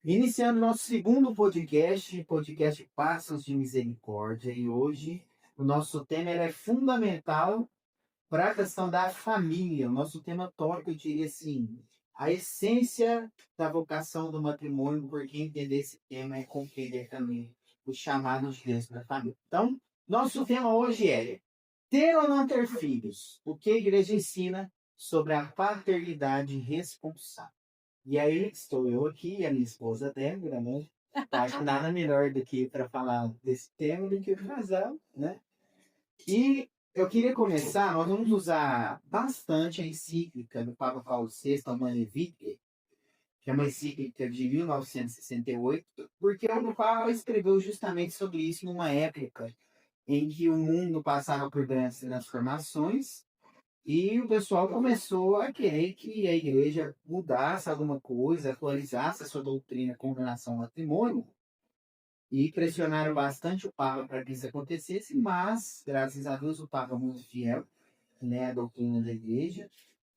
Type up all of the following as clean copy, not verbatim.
Iniciando nosso segundo podcast Passos de Misericórdia, e hoje o nosso tema é fundamental para a questão da família. O nosso tema tópico, eu diria assim, a essência da vocação do matrimônio, porque entender esse tema é compreender também o chamado de Deus para a família. Então, nosso tema hoje é ter ou não ter filhos, o que a igreja ensina sobre a paternidade responsável. E aí estou eu aqui e a minha esposa Débora, né? Acho que nada melhor do que para falar desse tema do que o casal, né? E eu queria começar, nós vamos usar bastante a encíclica do Papa Paulo VI, a Humanae Vitae, que é uma encíclica de 1968, porque o Papa escreveu justamente sobre isso numa época em que o mundo passava por grandes transformações e o pessoal começou a querer que a igreja mudasse alguma coisa, atualizasse a sua doutrina com relação ao matrimônio. E pressionaram bastante o Papa para que isso acontecesse, mas, graças a Deus, o Papa é muito fiel, né, à doutrina da igreja.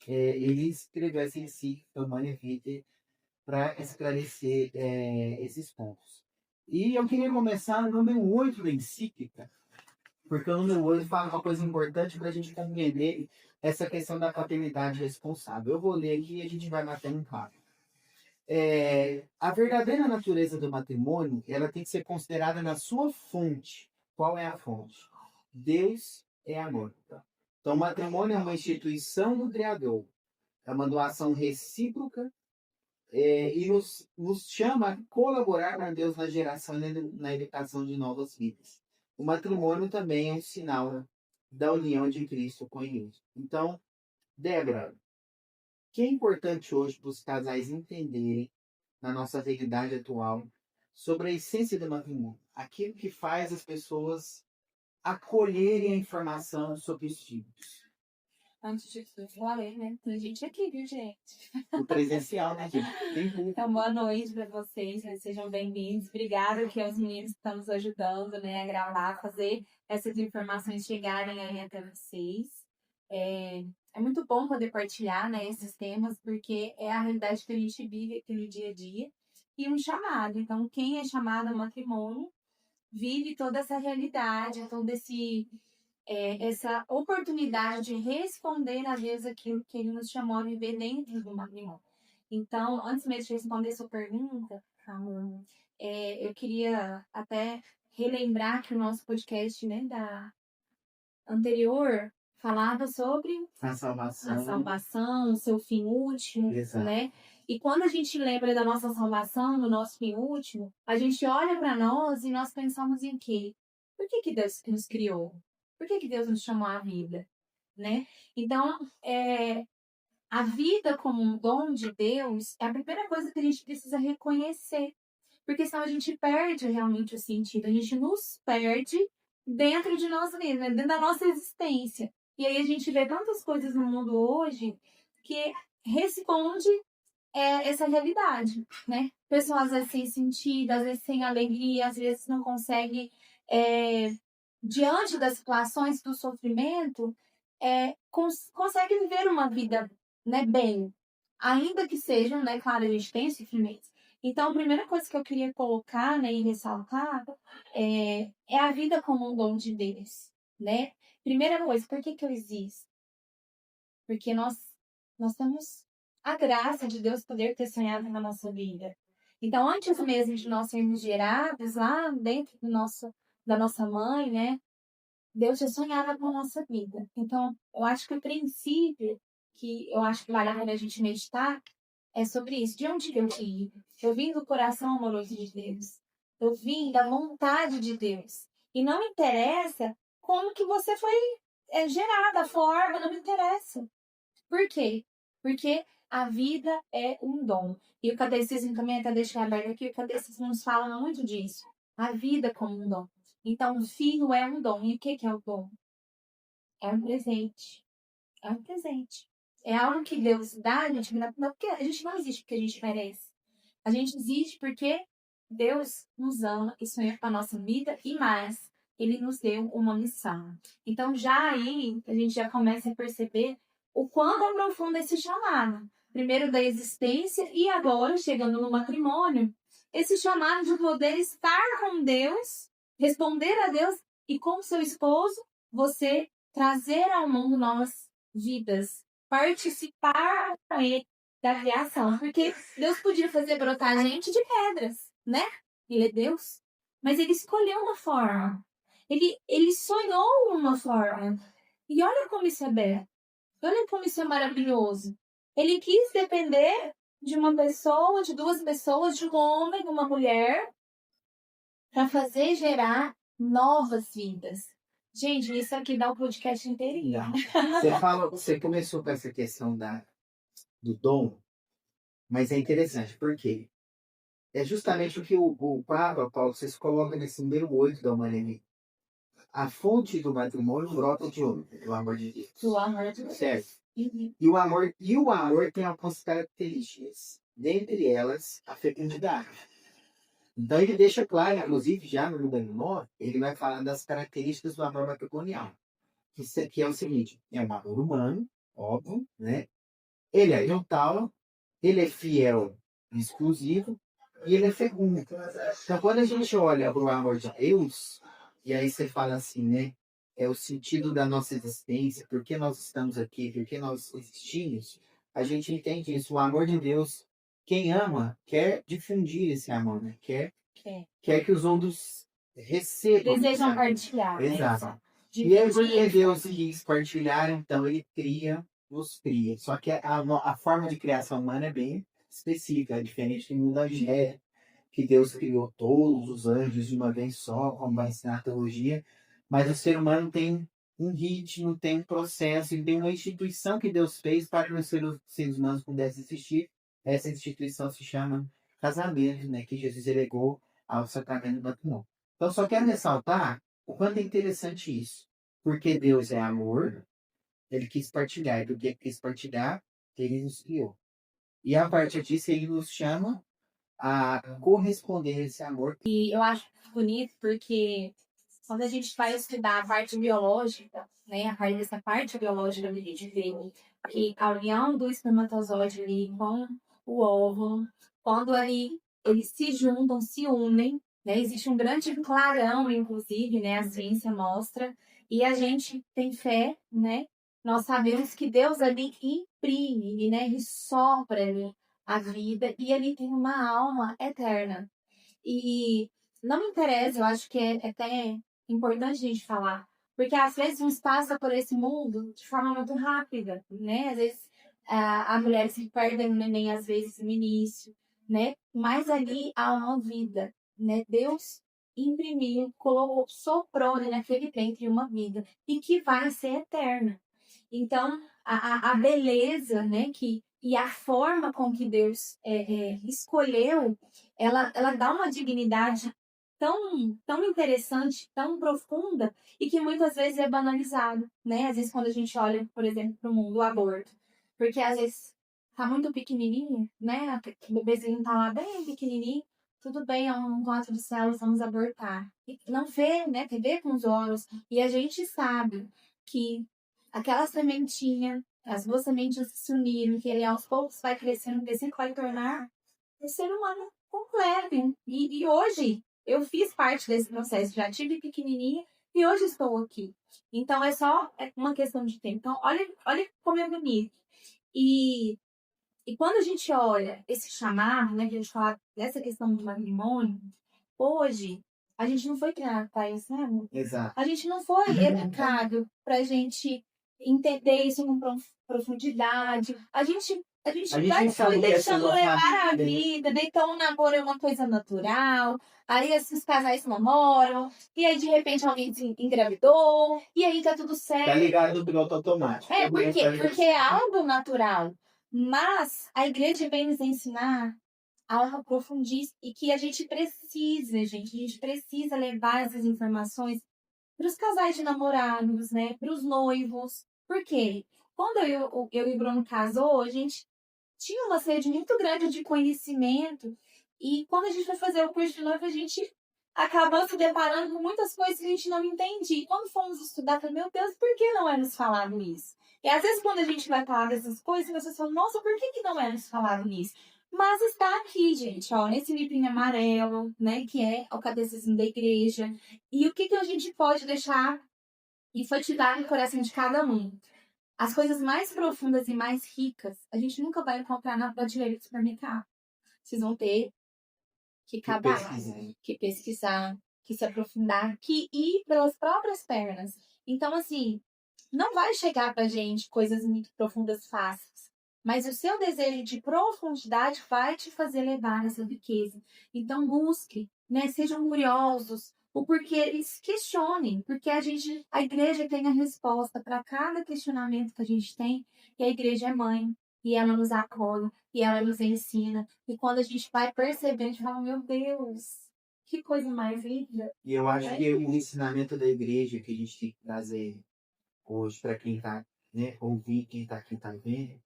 Ele escreveu essa encíclica Humanae Vitae para esclarecer esses pontos. E eu queria começar no número 8 da encíclica, porque o número 8 fala uma coisa importante para a gente compreender essa questão da paternidade responsável. Eu vou ler aqui e a gente vai matando um papo. A verdadeira natureza do matrimônio, ela tem que ser considerada na sua fonte. Qual é a fonte? Deus é amor. Então, o matrimônio é uma instituição do Criador. É uma doação recíproca e nos chama a colaborar com Deus na geração e na educação de novas vidas. O matrimônio também é um sinal da união de Cristo com a igreja. Então, Débora, o que é importante hoje para os casais entenderem na nossa realidade atual sobre a essência do matrimônio? Aquilo que faz as pessoas acolherem a informação sobre os filhos. Antes de tudo, falei, né? Tem gente aqui, viu, gente? O presencial, né, gente? Então, boa noite para vocês, né? Sejam bem-vindos. Obrigada que aos meninos que estão nos ajudando, né, a gravar, fazer essas informações chegarem aí até vocês. É muito bom poder partilhar, né, esses temas, porque é a realidade que a gente vive aqui no dia a dia e um chamado. Então, quem é chamado ao matrimônio vive toda essa realidade, todo essa oportunidade de responder a Deus aquilo que Ele nos chamou a viver dentro do matrimônio. Então, antes mesmo de responder sua pergunta, amor, eu queria até relembrar que o nosso podcast, né, da anterior falava sobre A salvação. o seu fim último, Exato. né? E quando a gente lembra da nossa salvação, do nosso fim último, a gente olha para nós e nós pensamos em quê? Por que Deus nos criou? Por que Deus nos chamou à vida? Né? Então, a vida como um dom de Deus é a primeira coisa que a gente precisa reconhecer. Porque senão a gente perde realmente o sentido. A gente nos perde dentro de nós mesmos, né? Dentro da nossa existência. E aí a gente vê tantas coisas no mundo hoje que responde essa realidade, né? Pessoas às vezes sem sentido, às vezes sem alegria, às vezes não conseguem, diante das situações do sofrimento, conseguem viver uma vida, né, bem. Ainda que sejam, né, claro, a gente tem sofrimentos. Então, a primeira coisa que eu queria colocar, né, e ressaltar é a vida como um dom de Deus, né? Primeira coisa, por que eu existo? Porque nós temos a graça de Deus poder ter sonhado na nossa vida. Então, antes mesmo de nós sermos gerados lá dentro da nossa mãe, né? Deus já sonhava com a nossa vida. Então, eu acho que o princípio que eu acho que vale a pena a gente meditar é sobre isso. De onde eu vim? Eu vim do coração amoroso de Deus. Eu vim da vontade de Deus. E não me interessa como que você foi gerada, a forma, não me interessa. Por quê? Porque a vida é um dom. E o catecismo também até deixa aberto aqui, o catecismo nos fala muito disso. A vida como um dom. Então, o filho é um dom. E o que é o dom? É um presente. É um presente. É algo que Deus dá, a gente não, porque a gente não existe porque a gente merece. A gente existe porque Deus nos ama e sonha com a nossa vida e mais, Ele nos deu uma missão. Então, já aí, a gente já começa a perceber o quanto é profundo esse chamado. Primeiro da existência e agora, chegando no matrimônio, esse chamado de poder estar com Deus, responder a Deus e com seu esposo, você trazer ao mundo novas vidas, participar com ele da criação, porque Deus podia fazer brotar a gente de pedras, né? Ele é Deus, mas ele escolheu uma forma, ele sonhou uma forma, e olha como isso é belo, olha como isso é maravilhoso. Ele quis depender de uma pessoa, de duas pessoas, de um homem, de uma mulher, para fazer gerar novas vidas. Gente, isso aqui dá um podcast inteirinho. Você começou com essa questão do dom, mas é interessante, porque é justamente o que o Papa Paulo vocês colocam nesse número 8 da Humanidade. A fonte do matrimônio brota de onde? Do amor de Deus. Do amor de Deus. Certo. Uhum. E o amor tem algumas características. Dentre elas, a fecundidade. Então ele deixa claro, inclusive já no número 9, ele vai falar das características do amor matrimonial. Que é o seguinte, é um amor humano, óbvio, né? Ele é total, ele é fiel, exclusivo, e ele é fecundo. Então quando a gente olha para o amor de Deus, e aí você fala assim, né? É o sentido da nossa existência, por que nós estamos aqui, por que nós existimos, a gente entende isso. O amor de Deus, quem ama, quer difundir esse amor, né? Quer que os outros recebam. Desejam partilhar. Exato. Né? E aí, porque Deus quis partilhar, então ele nos cria. Só que a forma de criação humana é bem específica, é diferente do mundo angélico, que Deus criou todos os anjos de uma vez só, como vai ensinar a teologia. Mas o ser humano tem um ritmo, tem um processo, e tem uma instituição que Deus fez para que os seres humanos pudessem existir. Essa instituição se chama casamento, né, que Jesus elegou ao sacramento do matrimônio. Então, só quero ressaltar o quanto é interessante isso. Porque Deus é amor, ele quis partilhar, e porque ele quis partilhar, ele nos criou. E a partir disso, ele nos chama a corresponder a esse amor. E eu acho bonito porque quando a gente vai estudar a parte biológica, né, essa parte biológica da gente vê que a união do espermatozoide ali com o óvulo, quando aí eles se juntam, se unem, né, existe um grande clarão, inclusive, né, a ciência mostra, e a gente tem fé, né, nós sabemos que Deus ali imprime, né, ele sopra ali a vida e ele tem uma alma eterna. E não me interessa, eu acho que é até importante a gente falar, porque às vezes a gente passa por esse mundo de forma muito rápida, né? Às vezes a mulher se perde no neném, às vezes no início, né? Mas ali há uma vida, né? Deus imprimiu, colocou, soprou ali naquele ventre uma vida e que vai ser eterna. Então, a beleza, né? E a forma com que Deus escolheu, ela dá uma dignidade tão interessante, tão profunda, e que muitas vezes é banalizado, né? Às vezes quando a gente olha, por exemplo, para o mundo, o aborto. Porque às vezes tá muito pequenininho, né? O bebezinho tá lá bem pequenininho, tudo bem, é um ato de células, vamos abortar. E não vê, né? Vê com os olhos. E a gente sabe que aquela sementinha, as duas sementes se uniram, que ele aos poucos vai crescendo, vai tornar o ser humano completo. E hoje eu fiz parte desse processo, já tive pequenininha e hoje estou aqui. Então é só uma questão de tempo. Então olha como é bonito. E quando a gente olha esse chamado, né, que a gente fala dessa questão do matrimônio, hoje a gente não foi criado para isso, né, amor? Exato. A gente não foi educado para a gente entender isso com profundidade. A gente foi deixando levar a vida, né? Então o namoro é uma coisa natural. Aí esses casais namoram, e aí de repente alguém se engravidou, e aí tá tudo certo. Tá ligado no piloto automático. Por quê? Porque é algo natural. Mas a igreja vem nos ensinar algo profundo e que a gente precisa levar essas informações para os casais de namorados, né? Para os noivos. Por quê? Quando eu e o Bruno casou, a gente tinha uma sede muito grande de conhecimento. E quando a gente foi fazer o curso de noivo, a gente acabou se deparando com muitas coisas que a gente não entendia. E quando fomos estudar, eu falei, meu Deus, por que não é nos falado isso? E às vezes quando a gente vai falar dessas coisas, você fala, nossa, por que não é nos falado nisso? Mas está aqui, gente, ó, nesse livrinho amarelo, né, que é o Catecismo da Igreja. E o que que a gente pode deixar enfatizar no coração de cada um? As coisas mais profundas e mais ricas, a gente nunca vai encontrar na prateleira do supermercado. Vocês vão ter que Que cavar, pesquisar. que pesquisar, que se aprofundar, que ir pelas próprias pernas. Então, assim, não vai chegar pra gente coisas muito profundas fáceis, mas o seu desejo de profundidade vai te fazer levar essa riqueza. Então, busque, né? Sejam curiosos, o porquê eles questionem, porque a igreja tem a resposta para cada questionamento que a gente tem, e a igreja é mãe, e ela nos acolhe, e ela nos ensina. E quando a gente vai percebendo, a gente fala, meu Deus, que coisa mais linda. E eu acho É que o ensinamento da igreja que a gente tem que trazer hoje para quem está, né, ouvir, quem está aqui tá vendo,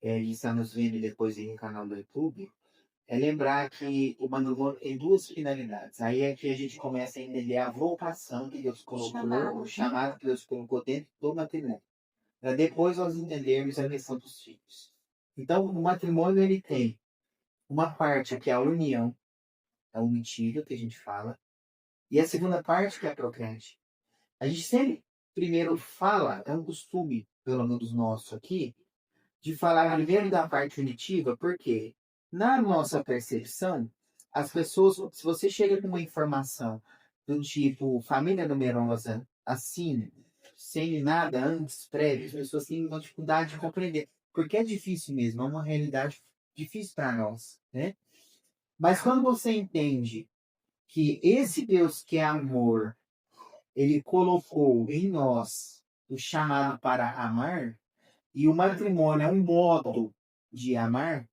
e está nos vendo depois aí no canal do YouTube, é lembrar que o matrimônio tem duas finalidades. Aí é que a gente começa a entender a vocação que Deus colocou, o chamado que Deus colocou dentro do matrimônio. Para depois nós entendermos a questão dos filhos. Então, o matrimônio ele tem uma parte que é a união, é o unitivo que a gente fala, e a segunda parte que é a procreante. A gente sempre primeiro fala, é um costume, pelo menos nosso aqui, de falar primeiro da parte unitiva, porque na nossa percepção, as pessoas, se você chega com uma informação do tipo família numerosa, assim, sem nada antes, prévio, as pessoas têm uma dificuldade de compreender. Porque é difícil mesmo, é uma realidade difícil para nós, né? Mas quando você entende que esse Deus que é amor, ele colocou em nós o chamado para amar, e o matrimônio é um modo de amar,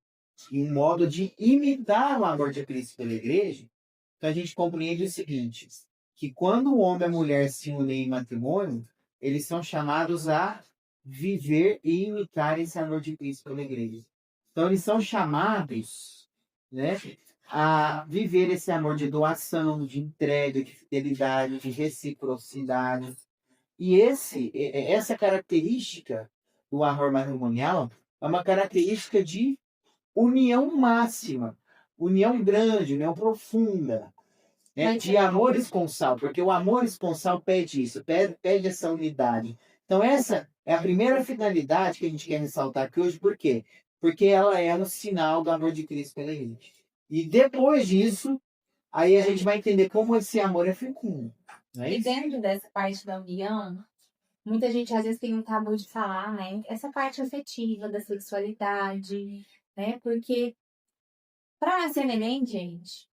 e um modo de imitar o amor de Cristo pela igreja, então a gente compreende o seguinte, que quando o homem e a mulher se unem em matrimônio, eles são chamados a viver e imitar esse amor de Cristo pela igreja. Então eles são chamados, né, a viver esse amor de doação, de entrega, de fidelidade, de reciprocidade. E essa característica do amor matrimonial é uma característica de união máxima, união grande, união profunda, né? De amor esponsal, porque o amor esponsal pede isso, pede essa unidade. Então, essa é a primeira finalidade que a gente quer ressaltar aqui hoje, por quê? Porque ela é no sinal do amor de Cristo pela gente. E depois disso, aí a gente vai entender como esse amor é fecundo. Não é E isso? dentro dessa parte da união, muita gente às vezes tem um tabu de falar, né? Essa parte afetiva da sexualidade, né? Porque para nascer neném, gente,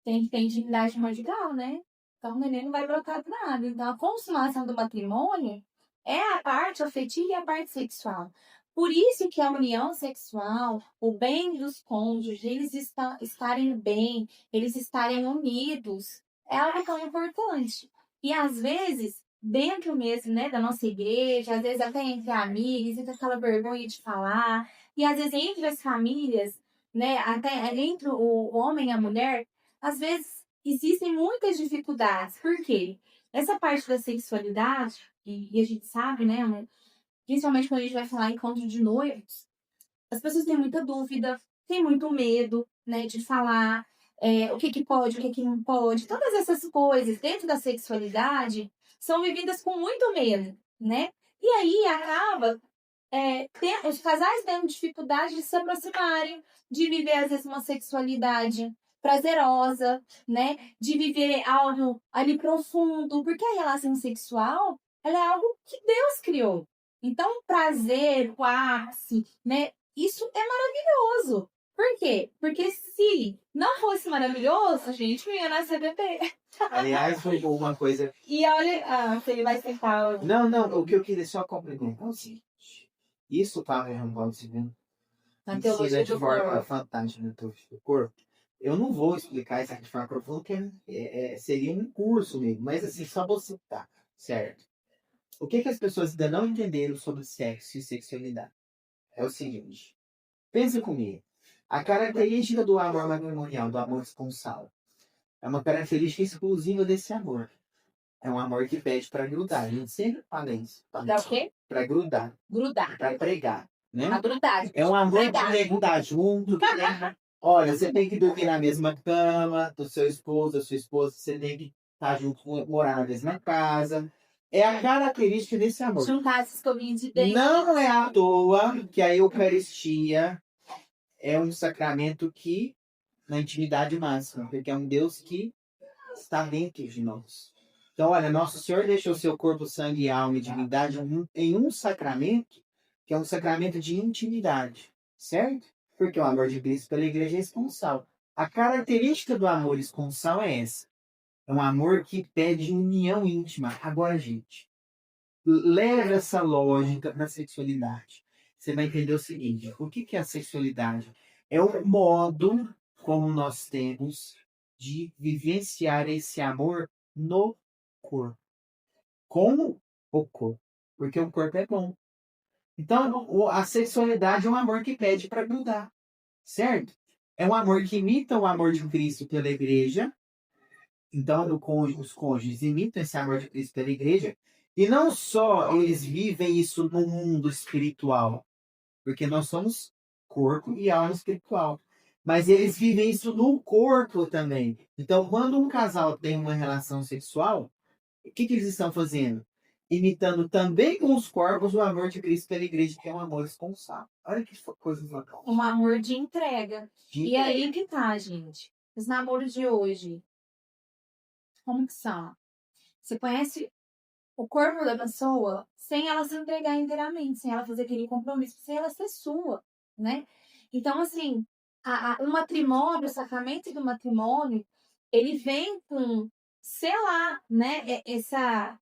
tem que ter intimidade conjugal, né? Então o neném não vai brotar do nada. Então a consumação do matrimônio é a parte afetiva e a parte sexual. Por isso que a união sexual, o bem dos cônjuges, eles estarem bem, eles estarem unidos, é algo tão importante. E às vezes, dentro mesmo, né, da nossa igreja, às vezes até entre amigos, existe aquela vergonha de falar, e às vezes entre as famílias, né, até entre o homem e a mulher, às vezes existem muitas dificuldades. Por quê? Essa parte da sexualidade, e a gente sabe, né, principalmente quando a gente vai falar em encontro de noivos, as pessoas têm muita dúvida, têm muito medo, né, de falar o que que pode, o que que não pode. Todas essas coisas dentro da sexualidade são vividas com muito medo, né? E aí acaba os casais tendo dificuldade de se aproximarem, de viver às vezes uma sexualidade prazerosa, né? De viver algo ali profundo, porque a relação sexual, ela é algo que Deus criou. Então, o prazer, o ápice, né? Isso é maravilhoso. Por quê? Porque se não fosse maravilhoso, gente, não ia nascer bebê. Aliás, foi uma coisa. E olha, ele vai sentar. Não, não, o que eu queria só complementar é o seguinte. Isso tá João Paulo II Na ensina teologia de do forma corpo. fantástica no teologia do corpo. Eu não vou explicar isso aqui de forma profunda, porque seria um curso mesmo, mas assim, só vou citar, certo? O que as pessoas ainda não entenderam sobre sexo e sexualidade? É o seguinte, pensa comigo. A característica do amor matrimonial, do amor esponsal, é uma característica exclusiva desse amor. É um amor que pede para grudar. A gente sempre fala isso. Tá? Dá o quê? Para grudar. Grudar. Para pregar. né? Maturidade. É um amor que Verdade. tem que estar junto, né? Olha, você tem que dormir na mesma cama do seu esposo, da sua esposa, você tem que estar junto, morar na mesma casa. É a característica desse amor. Juntar essas escovinhas de dente. Não é à toa que a Eucaristia é um sacramento que, na intimidade máxima, porque é um Deus que está dentro de nós. Então, olha, Nosso Senhor deixou seu corpo, sangue, alma e divindade em um sacramento, que é um sacramento de intimidade, certo? Porque o amor de Cristo pela igreja é esponsal. A característica do amor esponsal é essa. É um amor que pede união íntima. Agora, gente, leva essa lógica para a sexualidade. Você vai entender o seguinte: o que é a sexualidade? É o modo como nós temos de vivenciar esse amor no corpo. Com o corpo. Porque o corpo é bom. Então, a sexualidade é um amor que pede para grudar. Certo? É um amor que imita o amor de Cristo pela igreja. Então, os cônjuges imitam esse amor de Cristo pela igreja. E não só eles vivem isso no mundo espiritual, porque nós somos corpo e alma espiritual. Mas eles vivem isso no corpo também. Então, quando um casal tem uma relação sexual, o que eles estão fazendo? Imitando também com os corpos o amor de Cristo pela igreja, que é um amor responsável. Olha que coisa legal. Um amor de entrega. De E aí que tá, gente. Os namoros de hoje, como que são? Você conhece o corpo da pessoa sem ela se entregar inteiramente, sem ela fazer aquele compromisso, sem ela ser sua, né? Então, assim, o matrimônio, o sacramento do matrimônio, ele vem com selar, né? Essa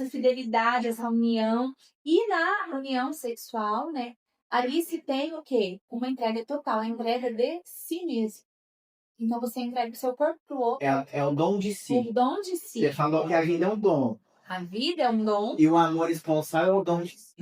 fidelidade, essa união. E na união sexual, né? Ali se tem o quê? Uma entrega total, a entrega de si mesmo. Então, você entrega o seu corpo pro outro. É o dom de si. O dom de si. Você falou que a vida é um dom. A vida é um dom. E o amor responsável é o dom de si.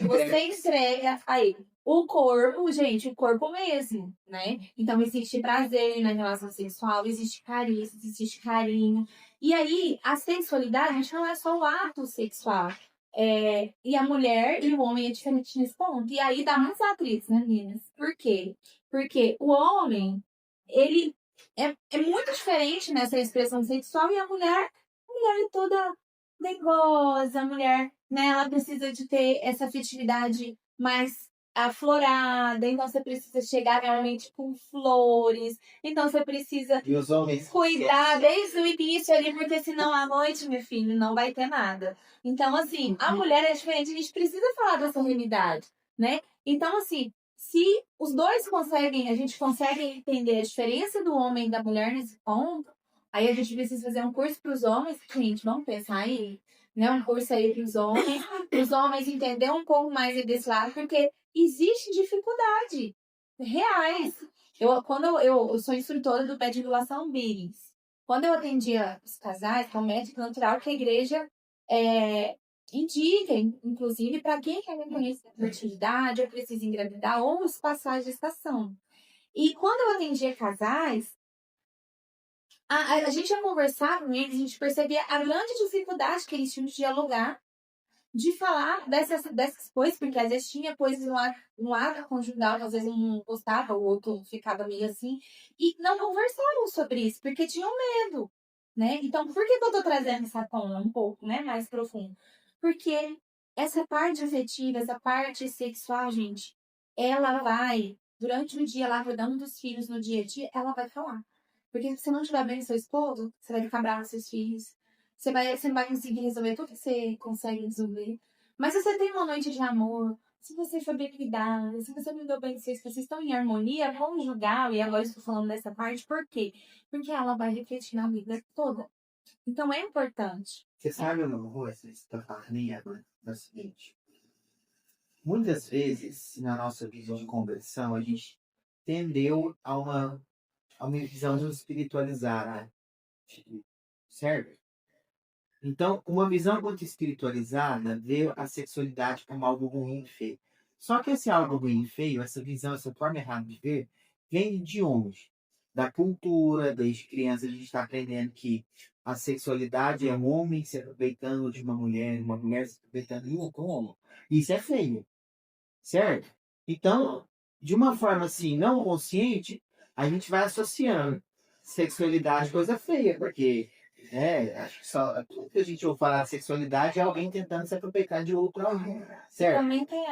Você entrega aí o corpo, gente, o corpo mesmo, né? Então existe prazer na relação sexual, existe carícia, existe carinho. E aí, a sexualidade não é só o ato sexual. E a mulher e o homem é diferente nesse ponto. E aí dá muitos atritos, né, meninas? Por quê? Porque o homem, ele é muito diferente nessa expressão sexual e a mulher é toda dengosa, a mulher, né? Ela precisa de ter essa afetividade mais aflorada, então você precisa chegar realmente com flores, então você precisa E os homens cuidar desde o início ali, porque senão à noite, meu filho, não vai ter nada. Então, assim, a mulher é diferente, a gente precisa falar dessa realidade, né? Então, assim, se os dois conseguem, a gente consegue entender a diferença do homem e da mulher nesse ponto, aí a gente precisa fazer um curso para os homens, gente, vamos pensar aí, né? Um curso aí para os homens entender um pouco mais desse lado, porque existe dificuldade reais. Eu sou instrutora do pé de violação Billings. Quando eu atendia os casais, com médico natural, que a igreja indica, inclusive, para quem quer reconhecer a fertilidade, ou precisa engravidar, ou os passar a gestação. E quando eu atendia casais, a gente ia conversar com eles, a gente percebia a grande dificuldade que eles tinham de dialogar, de falar dessas coisas, porque às vezes tinha coisas no ato conjugal, às vezes um gostava, o outro ficava meio assim, e não conversavam sobre isso, porque tinham medo, né? Então, por que eu tô trazendo essa tona um pouco, né, mais profundo? Porque essa parte afetiva, essa parte sexual, gente, ela vai, durante o dia, lá cuidando dos filhos no dia a dia, ela vai falar. Porque se você não estiver bem com seu esposo, você vai ficar bravo com seus filhos. Você não vai conseguir resolver tudo que você consegue resolver. Mas se você tem uma noite de amor, se você for bem cuidado, se você me deu bem, se vocês estão em harmonia, conjugal, e agora estou falando dessa parte, por quê? Porque ela vai refletir na vida toda. Então é importante. Você sabe uma coisa que você está falando aí agora? É o seguinte. Muitas vezes, na nossa visão de conversão, a gente tendeu a uma visão espiritualizada, né? Certo? Então, uma visão muito espiritualizada vê a sexualidade como algo ruim e feio. Só que esse algo ruim e feio, essa visão, essa forma errada de ver, vem de onde? Da cultura, desde criança a gente está aprendendo que a sexualidade é um homem se aproveitando de uma mulher se aproveitando de um outro homem. Isso é feio. certo? Então, de uma forma assim, não consciente, a gente vai associando sexualidade coisa feia, porque acho que só tudo que a gente ouve falar de sexualidade é alguém tentando se aproveitar de outro alguém, certo? Também tem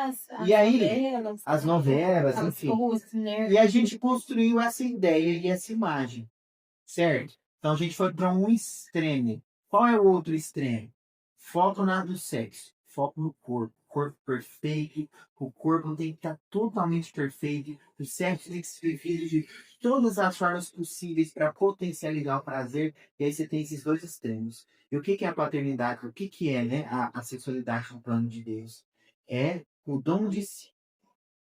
E aí, novelas, as né? novelas, Aquelas enfim. coisas, né? E a gente construiu essa ideia e essa imagem, certo? Então a gente foi para um extremo. Qual é o outro extremo? Foco no sexo, foco no corpo. Corpo perfeito, o corpo tem que estar totalmente perfeito, o sexo tem que ser vivido de todas as formas possíveis para potencializar o prazer, e aí você tem esses dois extremos. E o que que é a paternidade? O que que é, né, a sexualidade no plano de Deus? É o dom de si.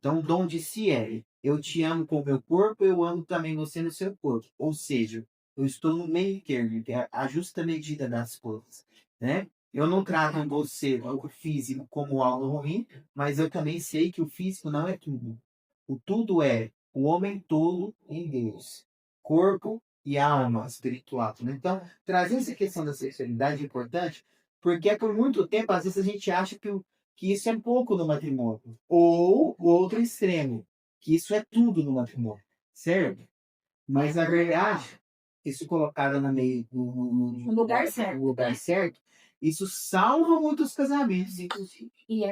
Então, o dom de si é: eu te amo com o meu corpo, eu amo também você no seu corpo. Ou seja, eu estou no meio termo, que é a justa medida das coisas, né? Eu não trato você, o físico, como algo ruim, mas eu também sei que o físico não é tudo. O tudo é o homem todo em Deus, corpo e alma espiritual, né? Então, trazer essa questão da sexualidade é importante, porque por muito tempo, às vezes, a gente acha que isso é pouco no matrimônio. Ou o outro extremo, que isso é tudo no matrimônio, certo? Mas, na verdade, isso colocado no meio No lugar certo. no lugar certo, isso salva muitos casamentos, inclusive. E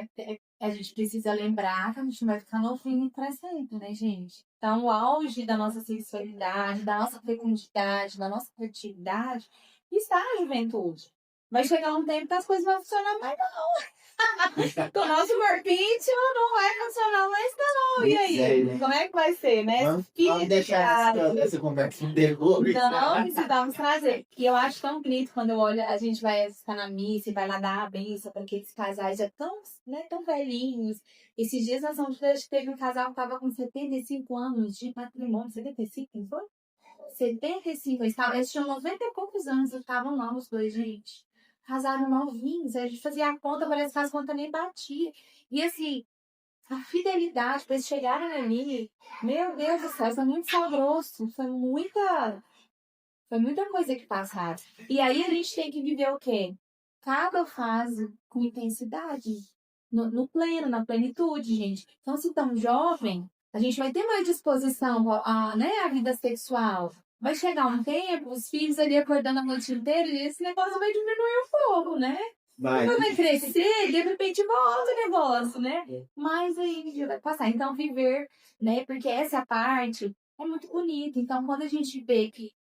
a gente precisa lembrar que a gente vai ficar novinho para sempre, né, gente? Então, o auge da nossa sexualidade, da nossa fecundidade, da nossa fertilidade, está na juventude. Vai chegar um tempo que as coisas vão funcionar mais com o nosso corpinho não vai funcionar mais não. E aí? Né? Como é que vai ser, né? Vamos deixar essa conversa no devolve. Não, precisamos trazer. E eu acho tão bonito quando eu olho, a gente vai estar na missa e vai lá dar a benção para aqueles casais já tão, né, tão velhinhos. Esses dias nós vamos ver, teve um casal que estava com 75 anos de matrimônio. 75, não foi? 75. Eles tinham 90 e poucos anos, e estavam lá os dois, gente. Casaram novinhos. A gente fazia a conta, parece que as contas nem batiam. E assim, a fidelidade para eles chegarem ali, meu Deus do céu, foi muito saboroso. Foi muita coisa que passaram. E aí a gente tem que viver o quê? Cada fase com intensidade. No pleno, na plenitude, gente. Então, se tão jovem, a gente vai ter mais disposição né, à vida sexual. Vai chegar um tempo, os filhos ali acordando a noite inteira, e esse negócio vai diminuir um pouco, né? Depois vai crescer, de repente volta o negócio, né? Mas aí vai passar. Então, viver, né? Porque essa parte é muito bonita. Então, quando a gente vê que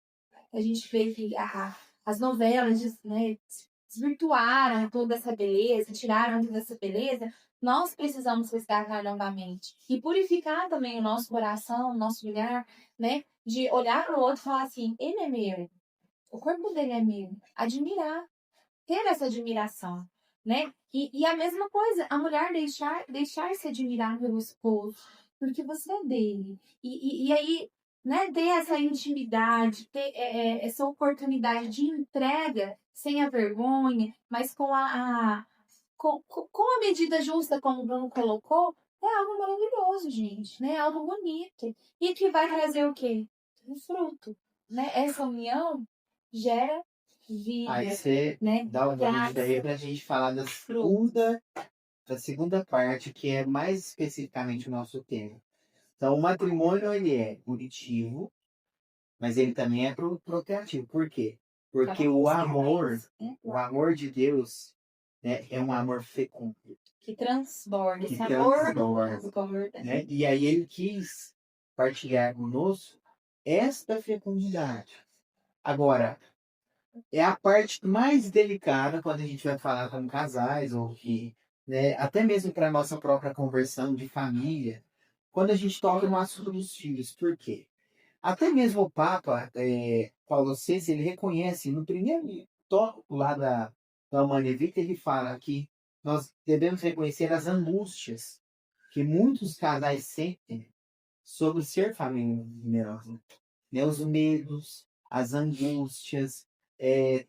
as novelas, né, desvirtuaram toda essa beleza, tiraram toda essa beleza, nós precisamos resgatar novamente. E purificar também o nosso coração, o nosso olhar, né? De olhar para o outro e falar assim, ele é meu, o corpo dele é meu. Admirar, ter essa admiração, né? E a mesma coisa, a mulher deixar-se admirar pelo esposo, porque você é dele. E aí, né, ter essa intimidade, ter essa oportunidade de entrega sem a vergonha, mas com a medida justa, como o Bruno colocou, é algo maravilhoso, gente, né? É algo bonito. E que vai trazer o quê? Um fruto, né? Essa união gera vida, Aí você né? dá um gancho aí pra gente falar da segunda parte, que é mais especificamente o nosso tema. Então, o matrimônio, ele é punitivo, mas ele também é procreativo. Por quê? Porque o amor de Deus, né, é um amor fecundo. Que transborda, Que esse amor transborda, né? E aí ele quis partilhar conosco esta fecundidade. Agora, é a parte mais delicada quando a gente vai falar com casais, ou que, né, até mesmo para a nossa própria conversão de família, quando a gente toca no assunto dos filhos. Por quê? Até mesmo o Papa, Paulo VI, ele reconhece, no primeiro tópico lá da Humanae Vitae, ele fala que nós devemos reconhecer as angústias que muitos casais sentem sobre ser família numerosa, né? Os medos, as angústias,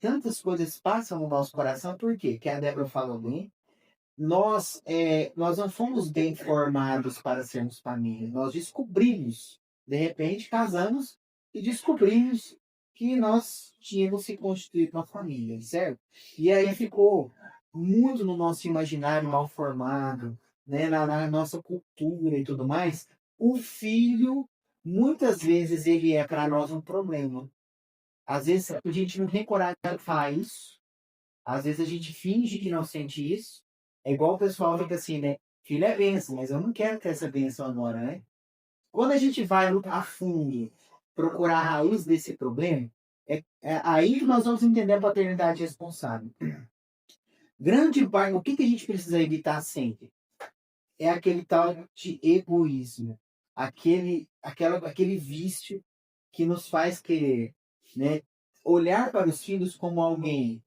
tantas coisas passam no nosso coração. Por quê? Que a Débora falou bem, nós não fomos bem formados para sermos família. Nós descobrimos, de repente, casamos e descobrimos que nós tínhamos se constituído uma família, certo? E aí ficou muito no nosso imaginário mal formado, né, na nossa cultura e tudo mais, o filho, muitas vezes, ele é para nós um problema. Às vezes a gente não tem coragem de falar isso, às vezes a gente finge que não sente isso. É igual o pessoal fica assim, né? Filho é bênção, mas eu não quero ter essa bênção agora, né? Quando a gente vai a fundo procurar a raiz desse problema, é aí que nós vamos entender a paternidade responsável. Grande parte, o que, que a gente precisa evitar sempre? É aquele tal de egoísmo, aquele vício que nos faz querer, né, olhar para os filhos como alguém,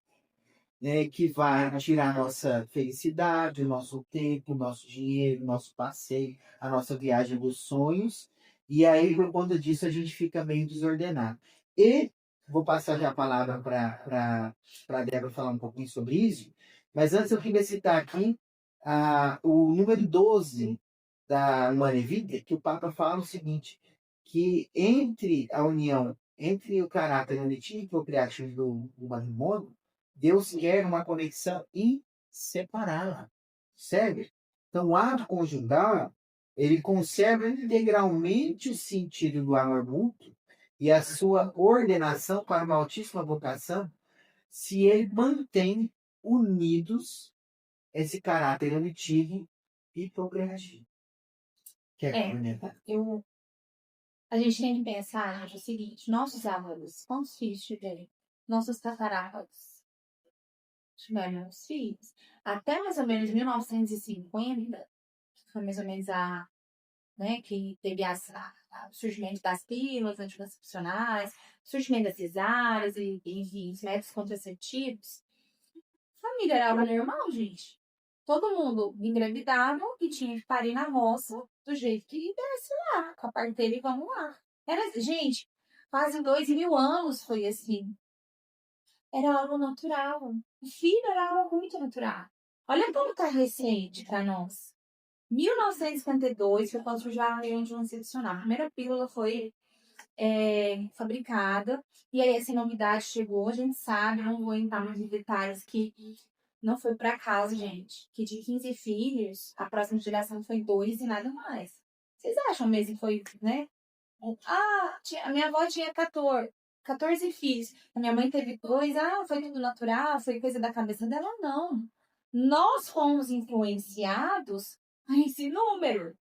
né, que vai tirar nossa felicidade, o nosso tempo, o nosso dinheiro, o nosso passeio, a nossa viagem dos sonhos. E aí, por conta disso, a gente fica meio desordenado. E vou passar já a palavra para a Débora falar um pouquinho sobre isso. Mas antes eu queria citar aqui o número 12 da Humana Vida, que o Papa fala o seguinte, que entre a união, entre o caráter unitivo e procreativo do matrimônio, Deus quer uma conexão inseparável. Sério? Então, o ato conjugal, ele conserva integralmente o sentido do amor mútuo e a sua ordenação para uma altíssima vocação se ele mantém unidos esse caráter unitivo e progressivo. Quer É, comentar? a gente tem que pensar gente, o seguinte: nossos avós, quantos filhos tiveram? Nossos tataravós tiveram muitos filhos. Até mais ou menos 1950, que foi mais ou menos né, que teve o surgimento das pílulas anticoncepcionais, surgimento das cesáreas e, enfim, os métodos contraceptivos, a família era algo normal, gente. Todo mundo engravidava e tinha que parir na roça do jeito que desse lá, com a parteira e vamos lá. Era, gente, quase 2000 anos foi assim. Era algo natural. O filho era algo muito natural. Olha como tá recente para nós. 1952 foi quando surgiu a reunião anticoncepcional. A primeira pílula foi fabricada. E aí essa novidade chegou, a gente sabe, não vou entrar nos detalhes, que não foi por acaso, gente, que de 15 filhos, a próxima geração foi 2 e nada mais. Vocês acham mesmo que foi, né? A minha avó tinha 14 filhos. A minha mãe teve 2. Foi tudo natural, foi coisa da cabeça dela. Não. Nós fomos influenciados a esse número,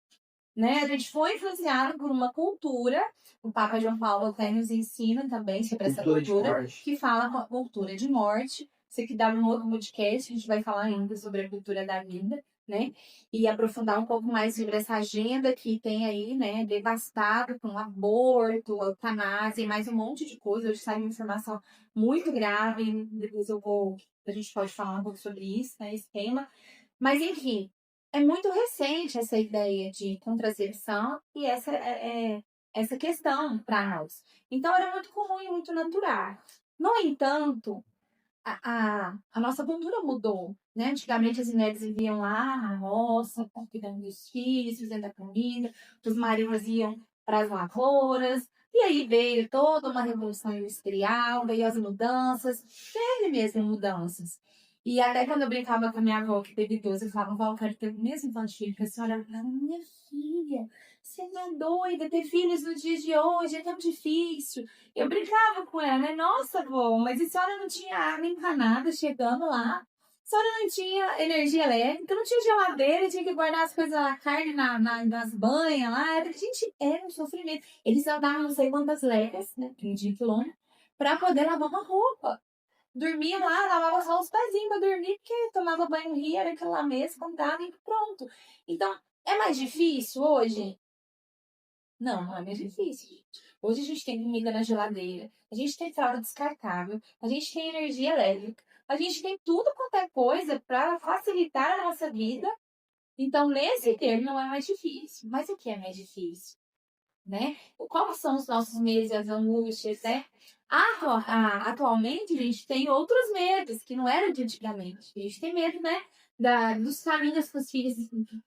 né? A gente foi influenciado por uma cultura. O Papa João Paulo até nos ensina também sobre essa cultura, que fala com a cultura de morte. Você que dá um outro podcast, a gente vai falar ainda sobre a cultura da vida, né? E aprofundar um pouco mais sobre essa agenda que tem aí, né? Devastado com aborto, eutanásia e mais um monte de coisa. Hoje sai uma informação muito grave. Depois a gente pode falar um pouco sobre isso, né? Esse tema. Mas, enfim, é muito recente essa ideia de contracepção e essa questão para nós. Então, era muito comum e muito natural. No entanto, a nossa cultura mudou, né? Antigamente, as mulheres viviam lá na roça, cuidando dos filhos, fazendo a comida, os maridos iam para as lavouras, e aí veio toda uma revolução industrial, veio as mudanças, teve mesmo mudanças. E até quando eu brincava com a minha avó, que teve 12, eu falava, vó, eu quero ter o mesmo tanto de filho, porque a senhora falava, minha filha, você não é doida, ter filhos nos dias de hoje é tão difícil. Eu brincava com ela, né? Nossa, vô, mas a senhora não tinha água encanada chegando lá. A senhora não tinha energia elétrica, não tinha geladeira, tinha que guardar as coisas, a carne nas banhas lá. Gente, era um sofrimento. Eles andavam não sei quantas léguas, né? 30 quilômetros, pra poder lavar uma roupa. Dormia lá, lavava só os pezinhos pra dormir, porque tomava banho no rio, era aquilo lá mesmo, contava e pronto. Então, é mais difícil hoje? Não, não é mais difícil, gente. Hoje a gente tem comida na geladeira, a gente tem fralda descartável, a gente tem energia elétrica, a gente tem tudo quanto é coisa para facilitar a nossa vida. Então, nesse termo, não é mais difícil. Mas o que é mais difícil? Né? Quais são os nossos medos, as angústias, né? Atualmente, a gente tem outros medos que não eram de antigamente. A gente tem medo, né? Dos caminhos que os filhos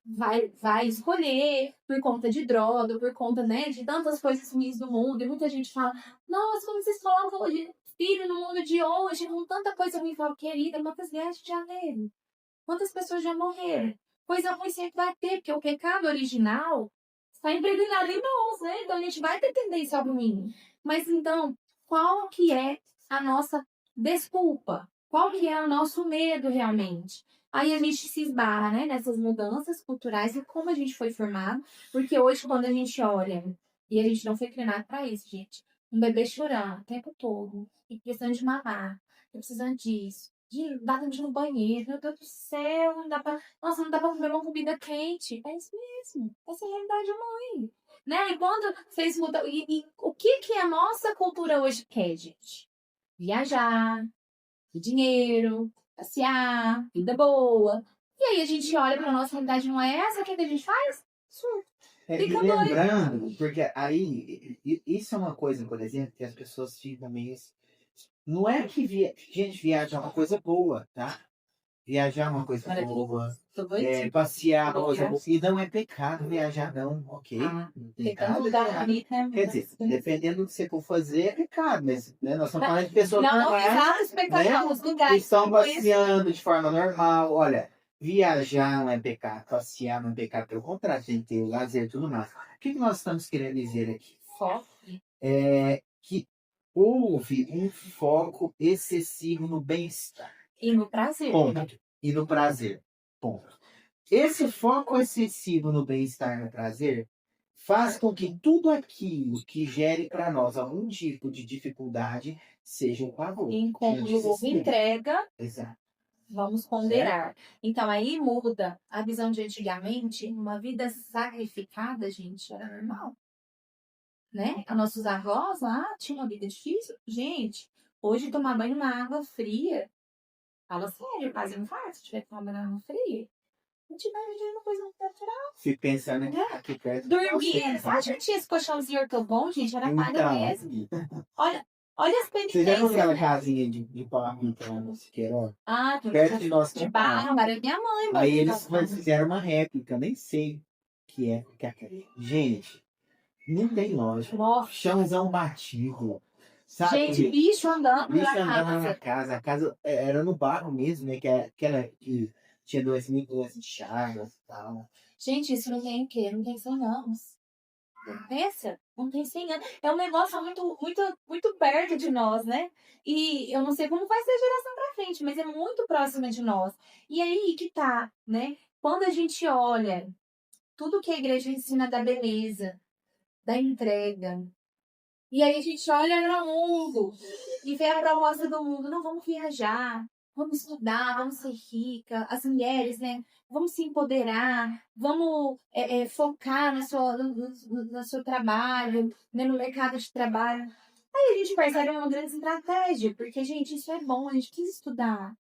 vai escolher por conta de droga, por conta, né, de tantas coisas ruins do mundo. E muita gente fala, nossa, como vocês colocam hoje filho no mundo de hoje, com tanta coisa ruim. Eu falo, querida, quantas guerras já teve? Quantas pessoas já morreram? coisa ruim sempre vai ter, porque o pecado original está impregnado em nós, né? Então a gente vai ter tendência ao ruim. Mas então, qual que é a nossa desculpa? Qual que é o nosso medo realmente? Aí a gente se esbarra, né, nessas mudanças culturais e como a gente foi formado. Porque hoje, quando a gente olha, e a gente não foi treinado para isso, gente. Um bebê chorando o tempo todo, e precisando de mamar, e precisando disso, de batendo no banheiro, meu Deus do céu, não dá pra. Nossa, não dá pra comer uma comida quente. É isso mesmo. Essa é a realidade mãe. Né? E quando vocês mudam. E o que que a nossa cultura hoje quer, gente? Viajar, dinheiro, passear, vida boa. E aí a gente olha pra nossa realidade, não é essa que a gente faz? Surto. E Fica doido. lembrando, porque aí, isso é uma coisa, por exemplo, que as pessoas ficam meio. Não é que gente, viajar é uma coisa boa, tá? Viajar é uma coisa Olha aqui. boa. Tô doidinho. Passear é uma coisa boa. E não é pecado viajar, não, ok? Ah, Não tem tem tanto nada de lugar errado. bonito, né? Quer dizer, dependendo do que você for fazer, é pecado, mas né, nós estamos falando de pessoas Não, normais exato, espetacular. Os que lugares estão que eu conheço. passeando de forma normal. Olha, viajar não é pecado, passear não é pecado, pelo contrário, tem que ter lazer e tudo mais. O que nós estamos querendo dizer aqui? Foco. É que houve um foco excessivo no bem-estar. E no prazer. Ponto. E no prazer. Ponto. Esse foco excessivo no bem-estar e no prazer faz com que tudo aquilo que gere para nós algum tipo de dificuldade seja um pavor. Em cônjuge entrega, Exato. vamos ponderar. Então aí muda a visão de antigamente, uma vida sacrificada, gente, era normal. Né? Os nossos avós lá tinham uma vida difícil. Gente, hoje tomar banho na água fria, fala sério, quase não faz se tiver que tomar banho na água fria. A gente vai vivendo uma coisa muito natural. Fico pensando Né? aqui perto. Dormir. Você acha que tinha esse colchãozinho ortobon, gente? Era paga mesmo. Olha as Você já viu penitências. aquela casinha de pau armita lá no Siqueiró? Ah, Perto de nós de tinha barro, era minha mãe. Aí eles fizeram uma réplica, nem sei o que é. Gente, não tem lógica. Nossa. Chãozão batido. Sabe? Gente, bicho andando Bicho na andando casa. na casa. A casa era no barro mesmo, né? Que tinha 2.000 de chagas e tal. Gente, isso não tem o quê? Não tem 100 anos. Pensa, não tem 100 anos. É um negócio muito, muito, muito perto de nós, né? E eu não sei como vai ser a geração pra frente, mas é muito próxima de nós. E aí que tá, né? Quando a gente olha tudo que a igreja ensina da beleza, da entrega, e aí a gente olha para o mundo e vê a proposta do mundo. Não, vamos viajar, vamos estudar, vamos ser rica. As mulheres, né? Vamos se empoderar, vamos focar no seu trabalho, né, no mercado de trabalho. Aí a gente percebe uma grande estratégia, porque, gente, isso é bom, a gente precisa estudar.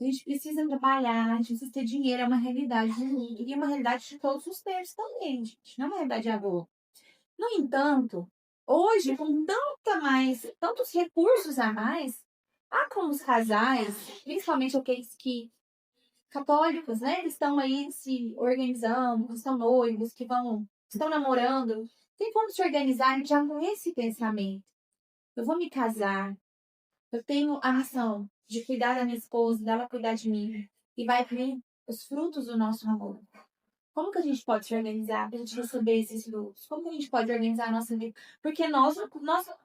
A gente precisa trabalhar, a gente precisa ter dinheiro, é uma realidade do mundo. E é uma realidade de todos os terços também, gente. Não é uma realidade avô. No entanto, hoje, com tantos recursos a mais, há como os casais, principalmente aqueles que católicos, né? Eles estão aí se organizando, estão noivos, estão namorando, tem como se organizar já com esse pensamento. Eu vou me casar, eu tenho a missão de cuidar da minha esposa, dela cuidar de mim, e vai vir os frutos do nosso amor. Como que a gente pode se organizar para a gente receber esses frutos? Como que a gente pode organizar a nossa vida? Porque nós